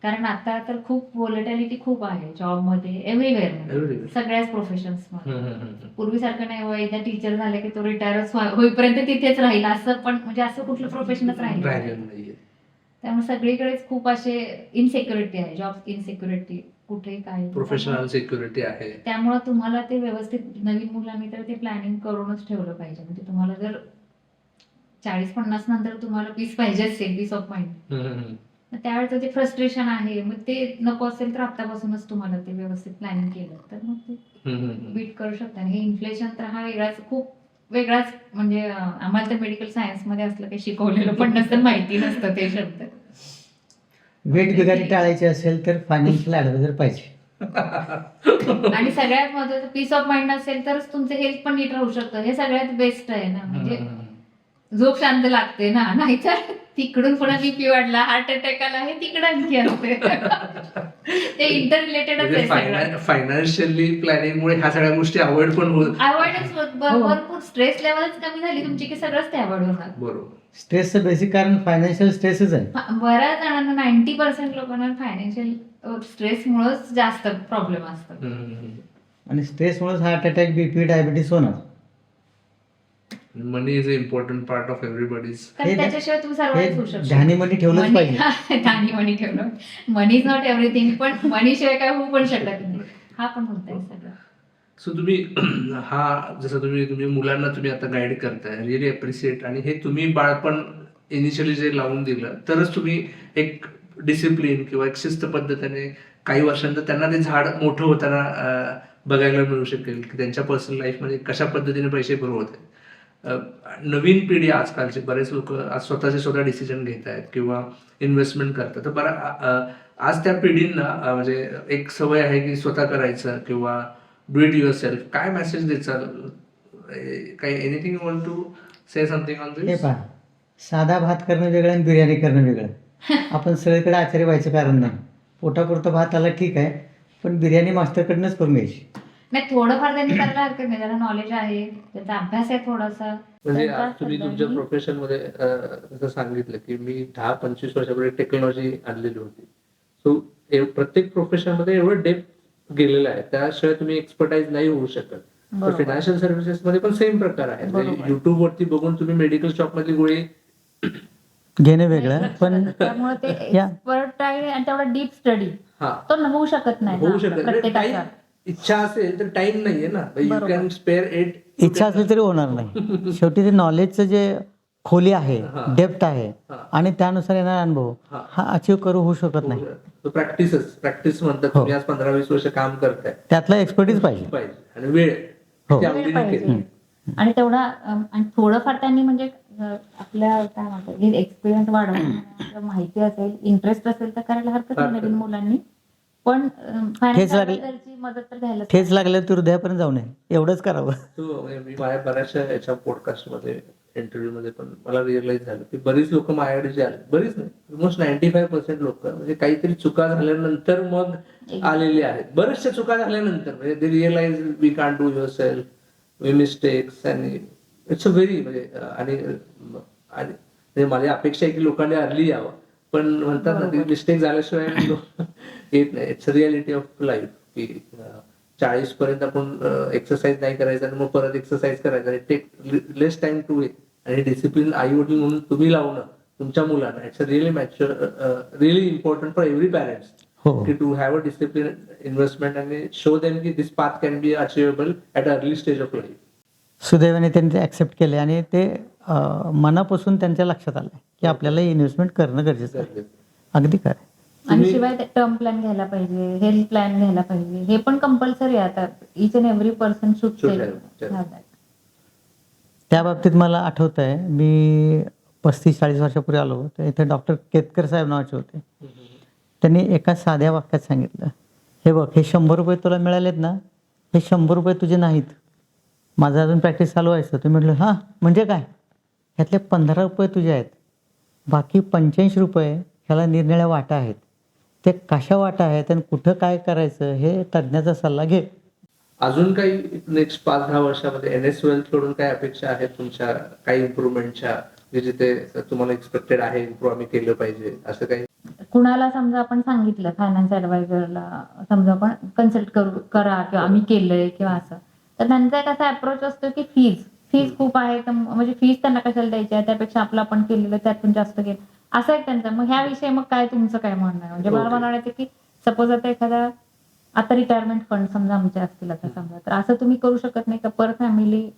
कारण आता तर खूप व्होलेटॅलिटी खूप आहे जॉबमध्ये, एव्हरीवेअर, सगळ्याच प्रोफेशन्स मध्ये. पूर्वीसारखं नाही हो एकदा टीचर झाले की तो रिटायरच होईपर्यंत तिथेच राहील असं, पण म्हणजे असं कुठलं प्रोफेशनच राहील नाहीये. त्यामुळे सगळीकडेच खूप असे इनसिक्युरिटी आहे, जॉब इनसिक्युरिटी कुठेही काय, प्रोफेशनल सिक्युरिटी आहे. त्यामुळे तुम्हाला ते व्यवस्थित नवीन मुलांनी तर ते प्लॅनिंग करूनच ठेवलं पाहिजे. म्हणजे तुम्हाला जर 40-50 नंतर तुम्हाला पीस पाहिजे असेल, पीस ऑफ माइंड, त्यावेळेचं जे फ्रस्ट्रेशन आहे मग ते नको असेल तर आतापासूनच तुम्हाला ते व्यवस्थित प्लॅनिंग केलं तर मग ते बीट करू शकता. हे इन्फ्लेशन तर हा खूप वेगळाच, म्हणजे आम्हाला तर मेडिकल सायन्स मध्ये असलं काही शिकवलेलं पण नसतं, माहिती नसतं ते शब्द. वेट बिगारी टाळायची असेल तर फायनान्शियल ऍडवायझर पाहिजे. आणि सगळ्यात महत्वाचं पीस ऑफ माइंड असेल तरच तुमचं हेल्थ पण नीट राहू शकतं. हे सगळ्यात बेस्ट आहे ना, म्हणजे झोप शांत लागते ना, नाहीतर तिकडून पुन्हा BP वाढला, हार्ट अटॅक आला, हे तिकडे आणखी असते. ते इंटर रिलेटेडच आहे सगळं. फायनान्शियली प्लॅनिंग मुळे ह्या सगळ्या गोष्टी अवॉइड पण होत. अवॉइडच होत, भरपूर स्ट्रेस लेवलच कमी झाली तुमची की सगळंच ते अवॉइड होणार. बरोबर. स्ट्रेसचं बेसिक कारण फायनान्शियल स्ट्रेसच आहे. बऱ्याच जणांना 90% लोकांना फायनान्शियल स्ट्रेसमुळेच जास्त प्रॉब्लेम असतात. आणि स्ट्रेसमुळेच हार्ट अटॅक, बीपी, डायबिटीस होणार. Money is a important part of everybody's. कारण त्याच्याशिवाय तू सर्वाइव्ह होऊ शकतो. ध्यानी मनी ठेवलंच पाहिजे. ध्यानी मनी ठेवलं. मनी इज नॉट एव्हरीथिंग, पण मनी शिवाय काय होऊ पण शकत नाही. हा पण मुद्दा आहे सगळं. सो तुम्ही हा जसं तुम्ही मुलांना तुम्ही आता गाईड करताय, रिअली अप्रिशिएट. आणि हे तुम्ही बाळपण इनिशियली जे लावून दिलं तरच तुम्ही एक डिसिप्लिन किंवा एक शिस्त पद्धतीने काही वर्षांतर त्यांना ते झाड मोठं होताना बघायला मिळू शकेल की त्यांच्या पर्सनल लाईफमध्ये कशा पद्धतीने पैसे ग्रो होत आहेत. नवीन पिढी आजकालचे बरेच लोक आज स्वतः डिसिजन घेत आहेत किंवा इन्व्हेस्टमेंट करतात. तर आज त्या पिढींना म्हणजे एक सवय आहे की स्वतः करायचं किंवा डू इट युअर सेल्फ. काय मेसेज द्यायचा, काही anything you want to say something on हे दिस? पहा, साधा भात करणं वेगळं आणि बिर्याणी करणं वेगळं. आपण सगळीकडे आचार्य व्हायचं कारण नाही. पोटापुरतं भात आला ठीक आहे, पण बिर्याणी मास्टरकडनंच करून घ्यायची. नाही, थोडंफार त्यांनी करायला हरकत नाही. ज्याला नॉलेज आहे, त्यांचा अभ्यास आहे थोडासा. म्हणजे त्यांचा आज तुम्ही तुमच्या सगळ्यांनी- प्रोफेशन मध्ये जसं सांगितलं की मी 10-25 वर्षापूर्वी टेक्नॉलॉजी आणलेली होती. सो प्रत्येक प्रोफेशन मध्ये एवढं डेप्थ गेलेलं आहे, त्याशिवाय तुम्ही एक्सपर्टाईज नाही होऊ शकत. बरोबर. फायनान्शियल सर्व्हिसेस मध्ये पण सेम प्रकार आहे. बरोबर. युट्यूब वरती बघून तुम्ही मेडिकल शॉप मधली गोळी घेणं वेगळं, पण त्यामुळे ते या- एक्सपर्ट आहे आणि तेवढा डीप स्टडी हा तो होऊ शकत नाही होऊ ना शकत. प्रत्येकाचा. इच्छा असेल तर टाइम नाहीये ना. यू बरोबर. Can spare it. इच्छा असली तरी होणार नाही. शेवटी ते नॉलेजचं जे खोली आहे, हा. डेप्थ आहे, हा. आणि त्यानुसार येणारा अनुभव हा. हा अचीव करू होऊ शकत नाही. प्रॅक्टिस म्हणतात. हो. तुम्ही आज 15-20 वर्ष काम करताय त्यातला एक्सपर्टीज पाहिजे. पाहिजे आणि वेळ हो. ते वेळ आवडीने पाहिजे. केलं. आणि तेवढा आणि थोडंफार त्यांनी म्हणजे आपल्या काय म्हणतात एक्सपिरियन्स वाढवणं, माहिती असेल, इंटरेस्ट असेल तर करायला हरकत नाही हो. नवीन मुलांनी. पण ठेच लागली- फायनान्शियल मदत तर घ्यायला ठेच लागल्या तर हृदयापर्यंत जाऊ नये, एवढंच करावं. So, म्हणजे मी माझ्या बऱ्याचशा याच्या पॉडकास्ट मध्ये, इंटरव्ह्यू मध्ये पण मला रिअलाइज झालं की बरीच लोक माझ्याकडे जे आले, बरीच नाही, ऑलमोस्ट 95% लोक म्हणजे काहीतरी चुका झाल्यानंतर मग आलेले आहेत. बऱ्याचशा चुका झाल्यानंतर म्हणजे they realise we can't do your self, we mistakes. आणि इट्स अ व्हेरी म्हणजे आणि माझी अपेक्षा आहे की लोकांनी अर्ली यावं, पण म्हणतात ना की मिस्टेक झाल्याशिवाय येत नाही. It's a reality of life की 40 पर्यंत आपण एक्सरसाइज नाही करायचं आणि मग परत एक्सरसाइज करायचं. Take less time to it. आणि डिसिप्लिन आई वडील म्हणून तुम्ही लावणं तुमच्या मुलांना, it's a really mature, really important for every parents हो. की to have a discipline investment आणि शो देम की this path can be achievable at early stage of life. सुदैवाने त्यांनी ते ऍक्सेप्ट केले आणि ते मनापासून त्यांच्या लक्षात आलं की आपल्याला इन्व्हेस्टमेंट करणं गरजेचं आहे. अगदी खरं. आणि शिवाय टर्म प्लॅन घ्यायला पाहिजे, हेल्थ प्लॅन घ्यायला पाहिजे. हे पण कंपल्सरी आहे आता. Each and every person should Should have. त्या बाबतीत मला आठवत आहे, मी 35-40 वर्षापूर्वी आलो तर इथे डॉक्टर केतकर साहेब नावाचे होते. त्यांनी एका साध्या वाक्यात सांगितलं, हे बघ, हे 100 रुपये तुला मिळालेत ना, हे 100 रुपये तुझे नाहीत. माझं अजून प्रॅक्टिस चालू व्हायचं. तुम्ही म्हटलं हां म्हणजे काय, ह्यातले 15 रुपये तुझे आहेत, बाकी 85 रुपये ह्याला निरनिळ्या वाटा आहेत. ते कशा वाटा आहेत आणि कुठं काय करायचं हे तज्ज्ञाचा सल्ला घे. अजून काही नेक्स्ट 5-10 वर्षामध्ये NS वेल्थ कडून काय अपेक्षा आहेत तुमच्या, काही इम्प्रुव्हमेंटच्या, जिथे तुम्हाला एक्सपेक्टेड आहे इम्प्रूव्ह आम्ही केलं पाहिजे, असं काही? कुणाला समजा आपण सांगितलं फायनान्स ऍडवायझरला, समजा आपण कन्सल्ट करा किंवा आम्ही केलंय किंवा असं, तर त्यांचा एक असा अप्रोच असतो की फीज खूप आहे, तर म्हणजे फीज त्यांना कशाला द्यायची आहे, त्यापेक्षा आपलं आपण केलेलं त्यातून जास्त केलं, असं एक त्यांचं. मग ह्याविषयी मग काय तुमचं काय म्हणणं आहे? म्हणजे मला म्हणायचं की सपोज आता रिटायरमेंट फंड समजा आमचे असतील आता समजा, तर असं तुम्ही करू शकत नाही का पर फॅमिली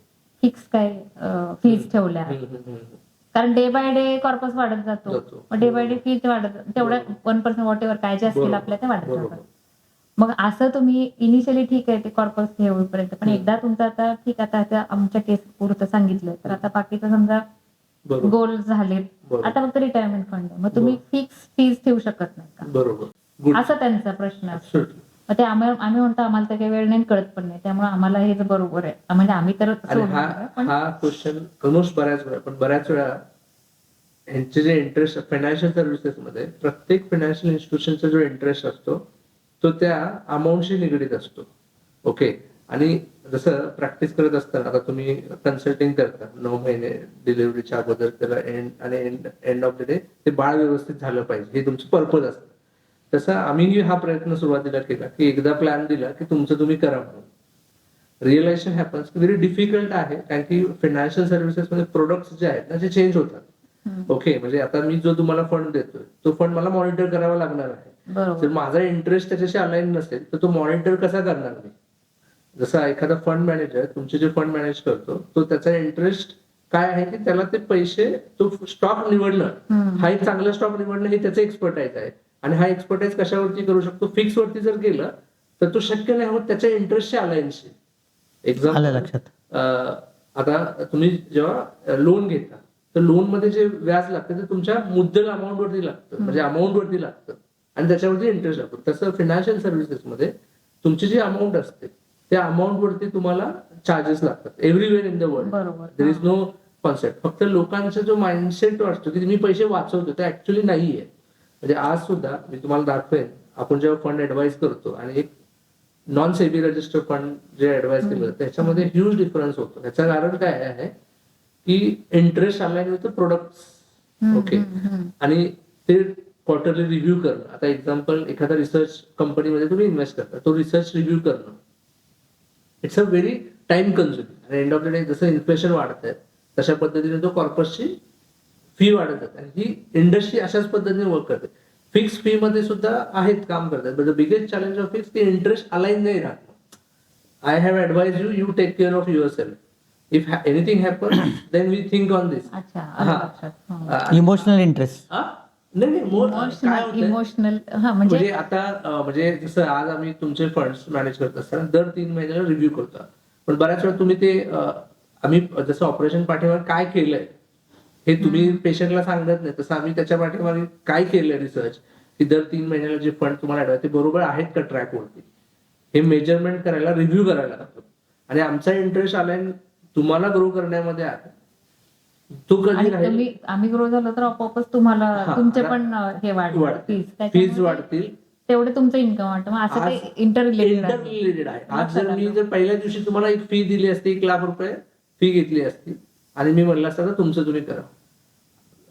फिक्स काय फीज ठेवल्या, कारण डे बाय डे कॉर्पस वाढत जातो, डे बाय डे फीज वाढत, तेवढ्या 1% वॉट एव्हर काय जे असतील आपल्या ते वाढत जातात. मग असं तुम्ही इनिशियली ठीक आहे ते कॉर्पस हे होईपर्यंत, पण एकदा तुमचं आता ठीक, आता आमच्या केस पुरतं सांगितलं, तर आता बाकीचं समजा गोल झाले, आता फक्त रिटायरमेंट फंड आहे, मग तुम्ही फिक्स फीज ठेवू शकत नाही का? बरोबर, असा त्यांचा प्रश्न असतो. मग ते आम्ही म्हणतो आम्हाला तर काही वेळ नाही, कळत पण नाही, त्यामुळे आम्हाला हेच बरोबर आहे, म्हणजे आम्ही तर हा क्वेश्चन ऑलमोस्ट बऱ्याच वेळा, पण बऱ्याच वेळा यांचे जे इंटरेस्ट फायनान्शियल सर्व्हिसेस मध्ये, प्रत्येक फायनान्शियल इन्स्टिट्यूशनचा जो इंटरेस्ट असतो तो त्या अमाऊंटशी निगडीत असतो. ओके, आणि जसं प्रॅक्टिस करत असताना आता तुम्ही कन्सल्टिंग करता 9 महिने डिलिव्हरीच्या अगोदर त्याला एंड ऑफ द डे ते बाळ व्यवस्थित झालं पाहिजे हे तुमचं पर्पज असतं. तसं आम्ही हा प्रयत्न सुरुवातीला केला की एकदा प्लॅन दिला की तुमचं तुम्ही करा म्हणून. रिअलायझेशन हॅपन्स व्हेरी डिफिकल्ट आहे कारण की फायनान्शियल सर्व्हिसेसमध्ये प्रोडक्ट्स जे आहेत ना ते चेंज होतात. ओके, म्हणजे आता मी जो तुम्हाला फंड देतोय तो फंड मला मॉनिटर करावा लागणार आहे. बरोबर. जर माझा इंटरेस्ट त्याच्याशी अलाईन नसेल तर तो मॉनिटर कसा करणार मी? जसा एखादा फंड मॅनेजर तुमचे जे फंड मॅनेज करतो तो त्याचा इंटरेस्ट काय आहे की त्याला ते पैसे तो स्टॉक निवडणं हा एक चांगला स्टॉक निवडणं हे त्याचं एक्सपर्टाईज आहे. आणि हा एक्सपर्टाईज कशावरती करू शकतो? फिक्स वरती जर केलं तर तो शक्य नाही होत त्याच्या इंटरेस्टच्या अलायन्सशी. आलं एक्झाम्पल, लक्षात. आता तुम्ही जेव्हा लोन घेता तर लोन मध्ये जे व्याज लागतं ते तुमच्या मुद्दल अमाऊंट वरती लागतं, म्हणजे अमाऊंट वरती लागतं आणि त्याच्यावरती इंटरेस्ट लागतो. तसं फायनान्शियल सर्व्हिसेसमध्ये तुमची जी अमाऊंट असते त्या अमाऊंट वरती तुम्हाला चार्जेस लागतात एव्हरीवेअर इन द वर्ल्ड. बरोबर. There is no concept. फक्त लोकांचा जो माइंडसेट असतो की मी पैसे वाचवतो ते ऍक्च्युअली नाहीये. म्हणजे आज सुद्धा मी तुम्हाला दाखवेन, आपण जेव्हा फंड ऍडवाइस करतो आणि एक नॉन सेबी रजिस्टर फंड जे ऍडवाइस केलं जातं त्याच्यामध्ये ह्यूज डिफरन्स होतो. त्याचं कारण काय आहे की interest align with products. Okay, आणि ते क्वार्टरली रिव्ह्यू करणं. आता एक्झाम्पल, एखादा रिसर्च कंपनीमध्ये तुम्ही इन्व्हेस्ट करता, तो रिसर्च रिव्ह्यू करणं it's a very time consuming. आणि एंड ऑफ द डे जसं इन्फ्लेशन वाढत आहे तशा पद्धतीने तो कॉर्पसची फी वाढत जाते. आणि ही इंडस्ट्री अशाच पद्धतीने वर्क करते. फिक्स फी मध्ये सुद्धा आहेत, काम करतात. But the biggest challenge of fix की इंटरेस्ट अलाईन नाही राहत. I have advise you, you take care of your self. If anything happen then we think on this. अच्छा, आलं लक्षात. Emotional interest. नाही काय होतं इमोशनल. हा, म्हणजे म्हणजे आता म्हणजे जसं आज आम्ही तुमचे फंड्स मॅनेज करत असताना दर 3 महिन्याला रिव्ह्यू करतो. पण बऱ्याच वेळा तुम्ही ते आम्ही जसं ऑपरेशन पाठीवर काय केलंय हे तुम्ही पेशंटला सांगत नाही, तसं आम्ही त्याच्या पाठीमागे काय केलंय रिसर्च की दर 3 महिन्याला जे फंड तुम्हाला ऍडवाइस ते बरोबर आहेत का ट्रॅकवरती हे मेजरमेंट करायला, रिव्ह्यू करायला लागतो. आणि आमचा इंटरेस्ट आलाय तुम्हाला ग्रो करण्यामध्ये आहे. तो कधी आणि राहील? आम्ही ग्रो झालो तर आपोआपच तुम्हाला हा, तुमचे पण हे वाढतील, फीज वाढतील, तेवढे तुमचं इन्कम वाढतं. मग असं ते इंटररिलेटेड आहे. आज जर मी जर पहिल्या दिवशी तुम्हाला एक फी दिली असती, 1,00,000 फी घेतली असती आणि मी म्हणलं असतं तुमचं तुम्ही करा,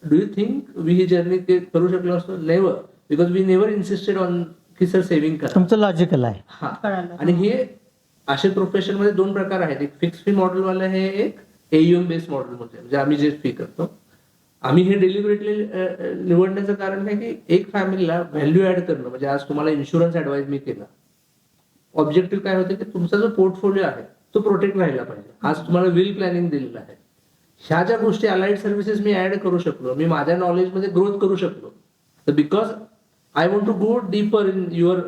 डू यू थिंक वी ही जर्नी करू शकलो असतो? Never, because we never insisted on की सर सेव्हिंग करा. तुमचं लॉजिकल आहे. हा, कळालं. आणि हे असे प्रोफेशन मध्ये 2 प्रकार आहेत. एक फिक्स फी मॉडेल वाला आहे, एक एयुएम बेस्ड मॉडेल मध्ये, म्हणजे आम्ही जे फी करतो. आम्ही हे डेलिब्रेटली निवडण्याचं कारण आहे की एक फॅमिलीला व्हॅल्यू ऍड करणं. म्हणजे आज तुम्हाला इन्शुरन्स ऍडवाइस मी केला, ऑब्जेक्टिव्ह काय होते की तुमचा जो पोर्टफोलिओ आहे तो प्रोटेक्ट राहिला पाहिजे. आज तुम्हाला विल प्लॅनिंग दिलेलं आहे. ह्या ज्या गोष्टी अलाइड सर्व्हिसेस मी ऍड करू शकलो, मी माझ्या नॉलेजमध्ये ग्रोथ करू शकलो, तर because I want to go deeper in your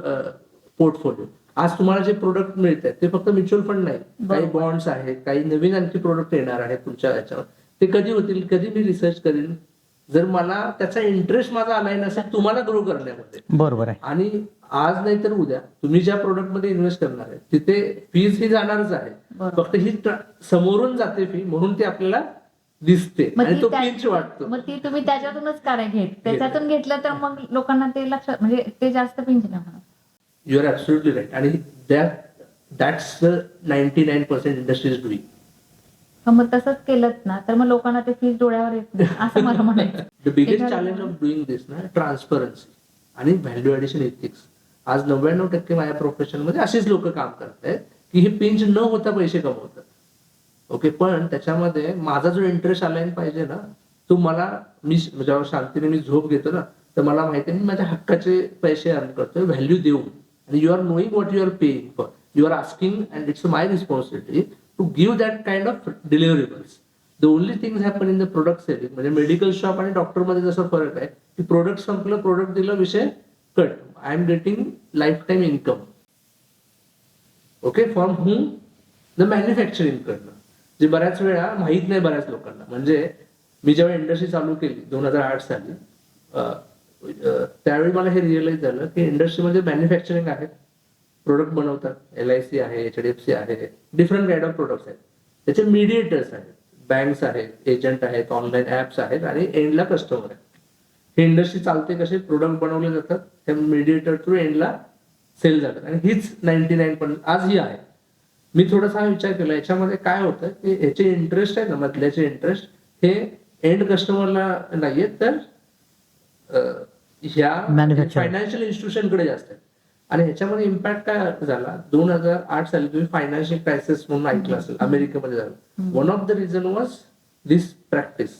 portfolio. आज तुम्हाला जे प्रोडक्ट मिळत आहेत ते फक्त म्युच्युअल फंड नाही, काही बॉन्ड्स आहेत, काही नवीन आणखी प्रोडक्ट येणार आहेत तुमच्या याच्यावर. ते कधी होतील, कधी मी रिसर्च करीन जर मला त्याचा इंटरेस्ट माझा आलाय नसेल तुम्हाला ग्रो करण्यामध्ये. बरोबर आहे. आणि आज नाही तर उद्या तुम्ही ज्या प्रोडक्ट मध्ये इन्व्हेस्ट करणार आहे तिथे फीज ही जाणारच आहे. फक्त ही समोरून जाते फी, म्हणून ती आपल्याला दिसते आणि तो पिंच वाटतो. मग ती तुम्ही त्याच्यातूनच काय त्याच्यातून घेतलं तर मग लोकांना ते लक्षात, म्हणजे ते जास्त पिंच नाही म्हणा. You are absolutely right. आणि that's the 99% industry is doing. मग तसंच केलं ना तर मग लोकांना ते फीस डोळ्यावर येत नाही असं मला म्हणायचं. The biggest challenge of doing this ना, ट्रान्सपरन्सी आणि व्हॅल्यू ऍडिशन एथिक्स. आज 99% माझ्या प्रोफेशन मध्ये अशीच लोक काम करत आहेत की हे पिंच न होता पैसे कमवतात. ओके, पण त्याच्यामध्ये माझा जो इंटरेस्ट अलाईन पाहिजे ना, तो मला, मी जेव्हा शांतीने मी झोप घेतो ना तर मला माहिती आहे मी माझ्या हक्काचे पैसे अर्न करतोय व्हॅल्यू देऊन. आणि you are knowing what you are paying for, you are asking and it's my responsibility to give that kind of deliverables. The only things happen in the product selling. म्हणजे medical shop आणि doctor मध्ये जसं फरक आहे की product संपलं, product दिलं, विषय cut. I am getting life time income. Okay, from hmm? The manufacturing कडनं, जे बऱ्याच वेळा माहित नाही बऱ्याच लोकांना. म्हणजे मी जेव्हा इंडस्ट्री चालू केली 2008 साली, त्यावेळी मला हे रिअलाइज झालं की इंडस्ट्रीमध्ये मॅन्युफॅक्चरिंग आहे, प्रोडक्ट बनवतात, LIC आहे, HDFC आहे, डिफरंट काइंड ऑफ प्रोडक्ट्स आहेत. त्याचे मीडिएटर्स आहेत, बँक्स आहेत, एजंट आहेत, ऑनलाईन ऍप्स आहेत आणि एंडला कस्टमर आहेत. ही इंडस्ट्री चालते कसे, प्रोडक्ट बनवले जातात, त्या मीडिएटर थ्रू एंडला सेल जातात. आणि हीच 99% आज ही आहे. मी थोडासा हा विचार केला, याच्यामध्ये काय होतं की याचे इंटरेस्ट आहे ना, मधल्याचे इंटरेस्ट हे एंड कस्टमरला नाहीये, तर ह्या Manufacturer. फायनान्शियल इन्स्टिट्यूशन कडे जास्त आहे. आणि ह्याच्यामध्ये इम्पॅक्ट काय झाला, 2008 साली तुम्ही फायनान्शियल क्रायसिस म्हणून ऐकलं असेल, अमेरिकेमध्ये झालं. One of the reason was this practice,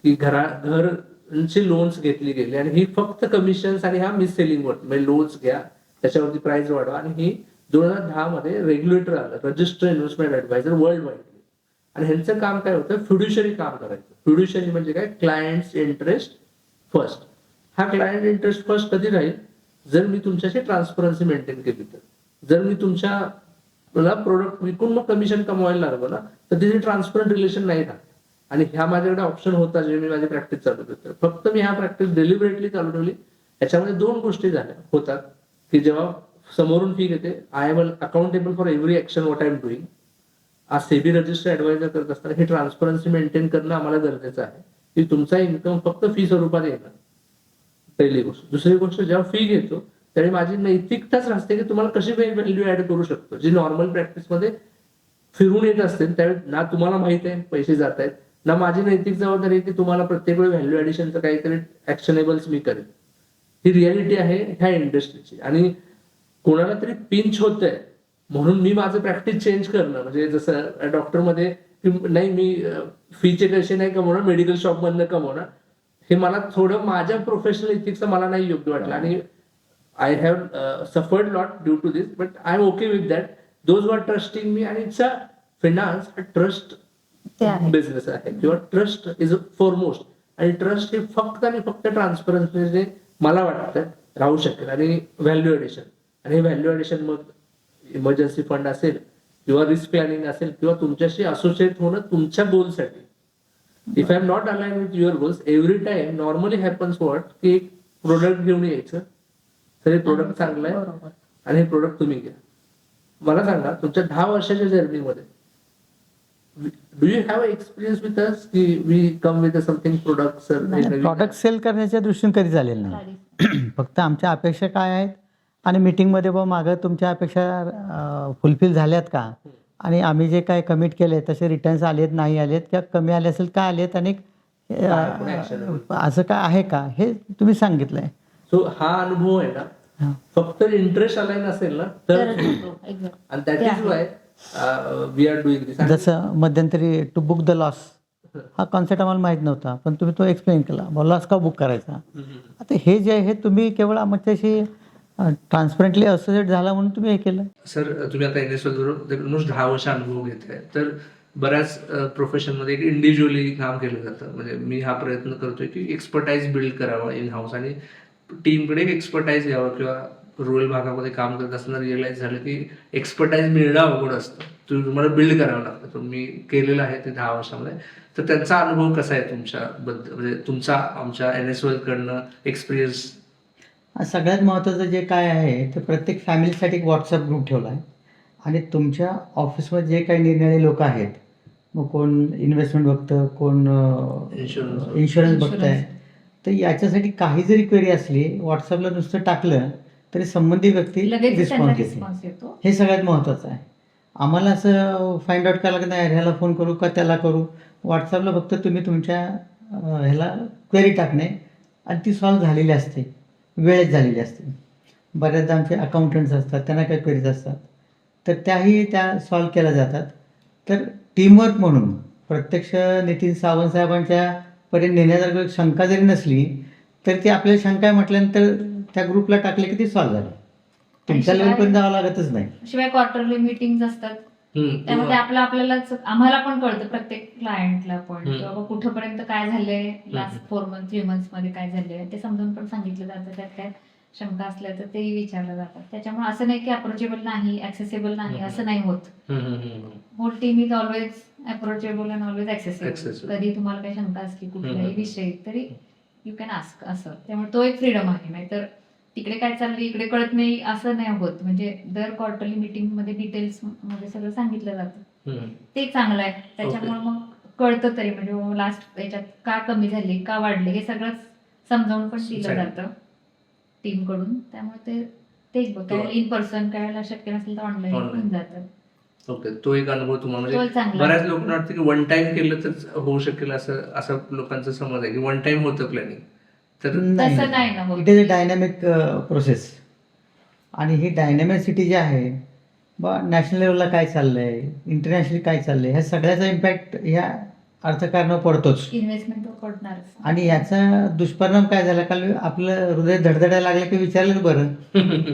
की घरांची लोन्स घेतली गेली आणि ही फक्त कमिशन्स आणि हा मिस सेलिंग वर, म्हणजे लोन्स घ्या त्याच्यावरती प्राइस वाढवा. आणि ही 2010 मध्ये रेग्युलेटर आलं, register investment adviser world wide. आणि ह्यांचं काम काय होतं, फ्युडिशरी काम करायचं. फ्युडिशरी म्हणजे काय, क्लायंट्स इंटरेस्ट फर्स्ट. हा क्लायंट इंटरेस्ट फर्स्ट कधी राहील, जर मी तुमच्याशी ट्रान्सपरन्सी मेंटेन केली तर. जर मी तुमच्या प्रोडक्ट विकून मग कमिशन कमवायला लागलो ना, तर तिथे ट्रान्सपरंट रिलेशन नाही राहत. आणि ह्या माझ्याकडे ऑप्शन होता जेव्हा मी माझी प्रॅक्टिस चालू करतो. फक्त मी ह्या प्रॅक्टिस डेलिबरेटली चालू ठेवली. याच्यामध्ये 2 गोष्टी झाल्या होतात, की जेव्हा समोरून फी घेते, I am accountable for every action what I am doing. आज सेबी रजिस्टर ऍडवायझर करत असताना हे ट्रान्सपरन्सी मेंटेन करणं आम्हाला गरजेचं आहे, की तुमचा इन्कम फक्त फी स्वरूपात येणार. पहिली गोष्ट. दुसरी गोष्ट, जेव्हा फी घेतो त्यावेळी माझी नैतिकताच असते की तुम्हाला कशी व्हॅल्यू ऍड करू शकतो, जी नॉर्मल प्रॅक्टिसमध्ये फिरून येत असते. त्यावेळी ना तुम्हाला माहित आहे पैसे जात आहेत, ना माझी नैतिक जबाबदारी आहे की तुम्हाला प्रत्येक वेळी व्हॅल्यू ऍडिशनचं काहीतरी ऍक्शनेबल्स मी करेन. ही रियालिटी आहे ह्या इंडस्ट्रीची. आणि कोणाला तरी पिंच होतंय म्हणून मी माझं प्रॅक्टिस चेंज करणं, म्हणजे जसं डॉक्टरमध्ये नाही मी फीचे पैसे नाही कमवणार, मेडिकल शॉप मधनं कमवणार, हे मला थोडं माझ्या प्रोफेशनल इथिक्सचं मला नाही योग्य वाटलं. आणि I have suffered lot due to this, but I am okay with that. Those were trusting me. आणि it's a finance, trust business आहे किंवा ट्रस्ट इज फॉरमोस्ट. आणि ट्रस्ट हे फक्त आणि फक्त ट्रान्सपरन्सी मला वाटतं राहू शकेल. आणि व्हॅल्यू ऍडिशन, आणि हे व्हॅल्यू ऍडिशन मग इमर्जन्सी फंड असेल किंवा रिस्क प्लॅनिंग असेल किंवा तुमच्याशी असोसिएट होणं तुमच्या गोलसाठी. If I am not align with your goals, every time normally happens what, की एक प्रोडक्ट घेऊन यायचं, तर हे प्रोडक्ट चांगलं आहे आणि हे प्रोडक्ट तुम्ही घ्या. मला सांगा, तुमच्या 10 वर्षाच्या जर्नीमध्ये do you have experience with us की we come with something product? Product sell करण्याच्या दृष्टीने कधी झालेलं नाही. फक्त आमच्या अपेक्षा काय आहेत आणि मीटिंगमध्ये बा मागं तुमच्या अपेक्षा फुलफिल झाल्यात का, आणि आम्ही जे काय कमिट केले तसे रिटर्न्स आलेत नाही आलेत, किंवा कमी आले असेल का आलेत, आणि असं काय आहे का, हे तुम्ही सांगितलंय. सो हा अनुभव आहे ना, फक्त इंटरेस्ट अलाइन असेल ना तर, आणि that is why we are doing this. जसं मध्यंतरी टू बुक द लॉस हा कॉन्सेप्ट आम्हाला माहीत नव्हता, पण तुम्ही तो एक्सप्लेन केला, लॉस का बुक करायचा. आता हे जे आहे तुम्ही केवळ आमच्याशी ट्रान्सपरंटली असोसिएट झाला म्हणून तुम्ही हे केलं. सर, तुम्ही आता NSL ऑलमोस्ट 10 वर्ष अनुभव घेताय, तर बऱ्याच प्रोफेशनमध्ये एक इंडिव्हिज्युअली काम केलं जातं. म्हणजे मी हा प्रयत्न करतोय की एक्सपर्टाईज बिल्ड करावा इन हाऊस आणि टीमकडे एक एक्सपर्टाईज यावं. किंवा रुरल भागामध्ये काम करत असताना रिअलाईज झालं की एक्सपर्टाईज मिळणं अवघड असतं, तुम्हाला बिल्ड करावं लागतं. तुम्ही केलेलं आहे ते 10 वर्षामध्ये. तर त्यांचा अनुभव कसा आहे तुमच्याबद्दल, म्हणजे तुमचा आमच्या NSL कडनं एक्सपिरियन्स? सगळ्यात महत्त्वाचं जे काय आहे ते प्रत्येक फॅमिलीसाठी एक व्हॉट्सअप ग्रुप ठेवला आहे. आणि तुमच्या ऑफिसमध्ये जे काही निर्णय लोक आहेत, मग कोण इन्व्हेस्टमेंट बघतं, कोण इन्शुरन्स बघत आहे, तर याच्यासाठी काही जरी क्वेरी असली व्हॉट्सअपला नुसतं टाकलं तरी संबंधित व्यक्ती रिस्पॉन्स देते. हे सगळ्यात महत्त्वाचं आहे. आम्हाला असं फाइंड आउट करायला नाही ह्याला फोन करू का त्याला करू. व्हॉट्सअपला फक्त तुम्ही तुमच्या ह्याला क्वेरी टाकणे आणि ती सॉल्व्ह झालेली असते, वेळेत झालेली असते. बऱ्याचदा आमचे अकाउंटंट्स असतात, त्यांना काही क्वेरीज असतात, तर त्याही त्या सॉल्व्ह केल्या जातात. तर टीमवर्क म्हणून प्रत्यक्ष नितीन सावंत साहेबांच्या पर्यंत नेण्यासारखी शंका जरी नसली तर ती आपल्याला शंका आहे म्हटल्यानंतर त्या ग्रुपला टाकले की ती सॉल्व्ह झाली. तुमच्या लेवलपर्यंत जावं लागतच नाही. शिवाय क्वार्टरली मीटिंग असतात, त्यामध्ये आपल्यालाच आम्हाला पण कळतं, प्रत्येक क्लायंटला पण, किंवा कुठपर्यंत काय झालंय लास्ट 4 मंथ 3 मंथ्स मध्ये काय झालंय ते समजून पण सांगितलं जातं. त्यात काय शंका असल्या तर तेही विचारलं जातात. त्याच्यामुळे असं नाही की अप्रोचेबल नाही, ऍक्सेसिबल नाही, असं नाही होत. Whole team is always approachable and always accessible. कधी तुम्हाला काही शंका असली कुठल्याही विषयी तरी यू कॅन आस्क असं. त्यामुळे तो एक फ्रीडम आहे. नाहीतर तिकडे काय चाललं इकडे कळत नाही असं नाही होत. म्हणजे दर क्वार्टरली मीटिंग मध्ये डिटेल्स मध्ये सगळं सांगितलं जातं, ते चांगलं आहे. त्याच्यामुळे मग कळतं तरी, म्हणजे लास्ट याच्यात का कमी झाले का वाढले हे सगळं समजावून पण दिलं जातं टीम कडून. त्यामुळे ते इन पर्सन काय शक्य नसेल तर ऑनलाईन होऊन जातं. ओके, तो एक अनुभव तुम्हाला तो म्हणजे चांगला. बऱ्याच लोकांना वाटतं की वन टाइम केलं तर होऊ शकेल, असं लोकांचा समज आहे की वन टाइम होतं प्लॅनिंग. तर तसं नाही ना होत. It is a dynamic process. आणि ही डायनॅमिसिटी जी आहे बा, नॅशनल लेवलला काय चाललंय, इंटरनॅशनली काय चाललंय, ह्या सगळ्याचा इम्पॅक्ट ह्या अर्थकारणावर पडतोच. इन्व्हेस्टमेंट पडणारच. आणि याचा दुष्परिणाम काय झाला, काल आपलं हृदय धडधडायला लागलं की विचारलं बरं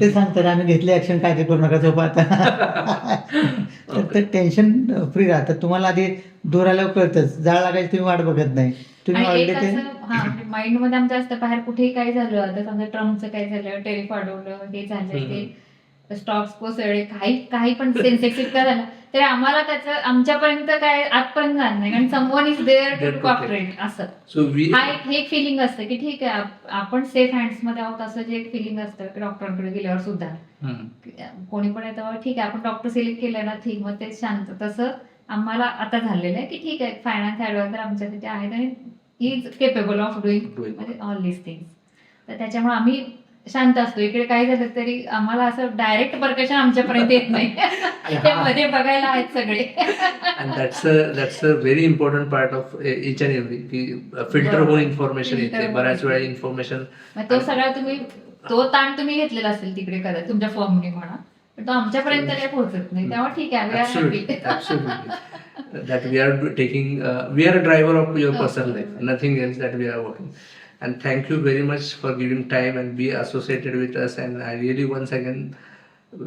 ते सांगतात आम्ही घेतली ऍक्शन, काय ते करू नका झोपा आता. तर ते टेन्शन फ्री राहतं. तुम्हाला आधी दूर आल्यावर कळतंच, जाळ लागायची तुम्ही वाट बघत नाही, तुम्ही आणि एक ऑलरेडी ते असं म्हणजे माइंड मध्ये आमच्या असतं बाहेर कुठेही काय झालं, आता समजा ट्रम्पचं काय झालं, टेरिफ वाढवलं, हे झालं, ते स्टॉक्स कोसळले, काही पण सेन्सेक्स इतका झाला, तरी आम्हाला त्याचं आमच्यापर्यंत काय आजपर्यंत झालं नाही, कारण someone is there to cooperate. असं सो वी हा एक फिलिंग असतं की ठीक आहे आपण सेफ हँड्स मध्ये आहोत, असं जे एक फिलिंग असतं की डॉक्टरांकडे गेल्यावर सुद्धा कोणी पण येतं ठीक आहे आपण डॉक्टर सिलेक्ट केलं ना, ठीक, मग ते शांत. तसं आम्हाला आता झालेलं आहे की ठीक आहे फायनान्स ऍडवायझर आमच्यासाठी आहेत आणि he is capable of doing म्हणजे ऑल दिस थिंग्स. तर त्याच्यामुळे आम्ही शांत असतो. इकडे काही झालं तरी आम्हाला असं डायरेक्ट परकशन आमच्यापर्यंत येत नाही. ते मध्ये बघायला आहेत सगळे. And that's a very important part of each and every, की फिल्टर होऊन इन्फॉर्मेशन येते. बऱ्याच वेळा इन्फॉर्मेशन तो सगळा तो ताण तुम्ही घेतलेला असेल तिकडे कदाचित तुमच्या फॉर्मने म्हणा, पण तो आमच्यापर्यंत काही पोहोचत नाही. त्यामुळे ठीक आहे, we are happy. absolutely that we are taking we are a driver of your personal life, nothing else that we are working. And thank you very much for giving time and be associated with us, and I really once again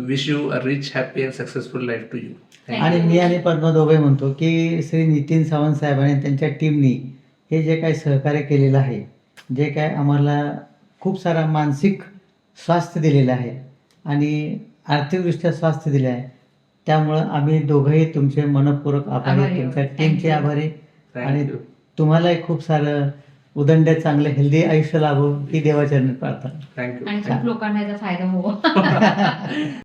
wish you a rich, happy and successful life to you. Thank आणि मी आणि पद्मा दोघे म्हणतो की श्री नितीन सावंत साहेबांनी त्यांच्या टीमनी हे जे काही सहकार्य केलेलं आहे, जे काय आम्हाला खूप सारा मानसिक स्वास्थ्य दिलेलं आहे आणि आर्थिकदृष्ट्या स्वास्थ्य दिलं आहे, त्यामुळं आम्ही दोघंही तुमचे मनपूर्वक आभारी, आभारी. तुमच्या टीमचे आभारी. आणि you. तुम्हालाही खूप सारं उदंड चांगलं हेल्दी आयुष्य लाभो ही देवाचरणी प्रार्थना. Thank you. आणि खूप लोकांना याचा फायदा हो.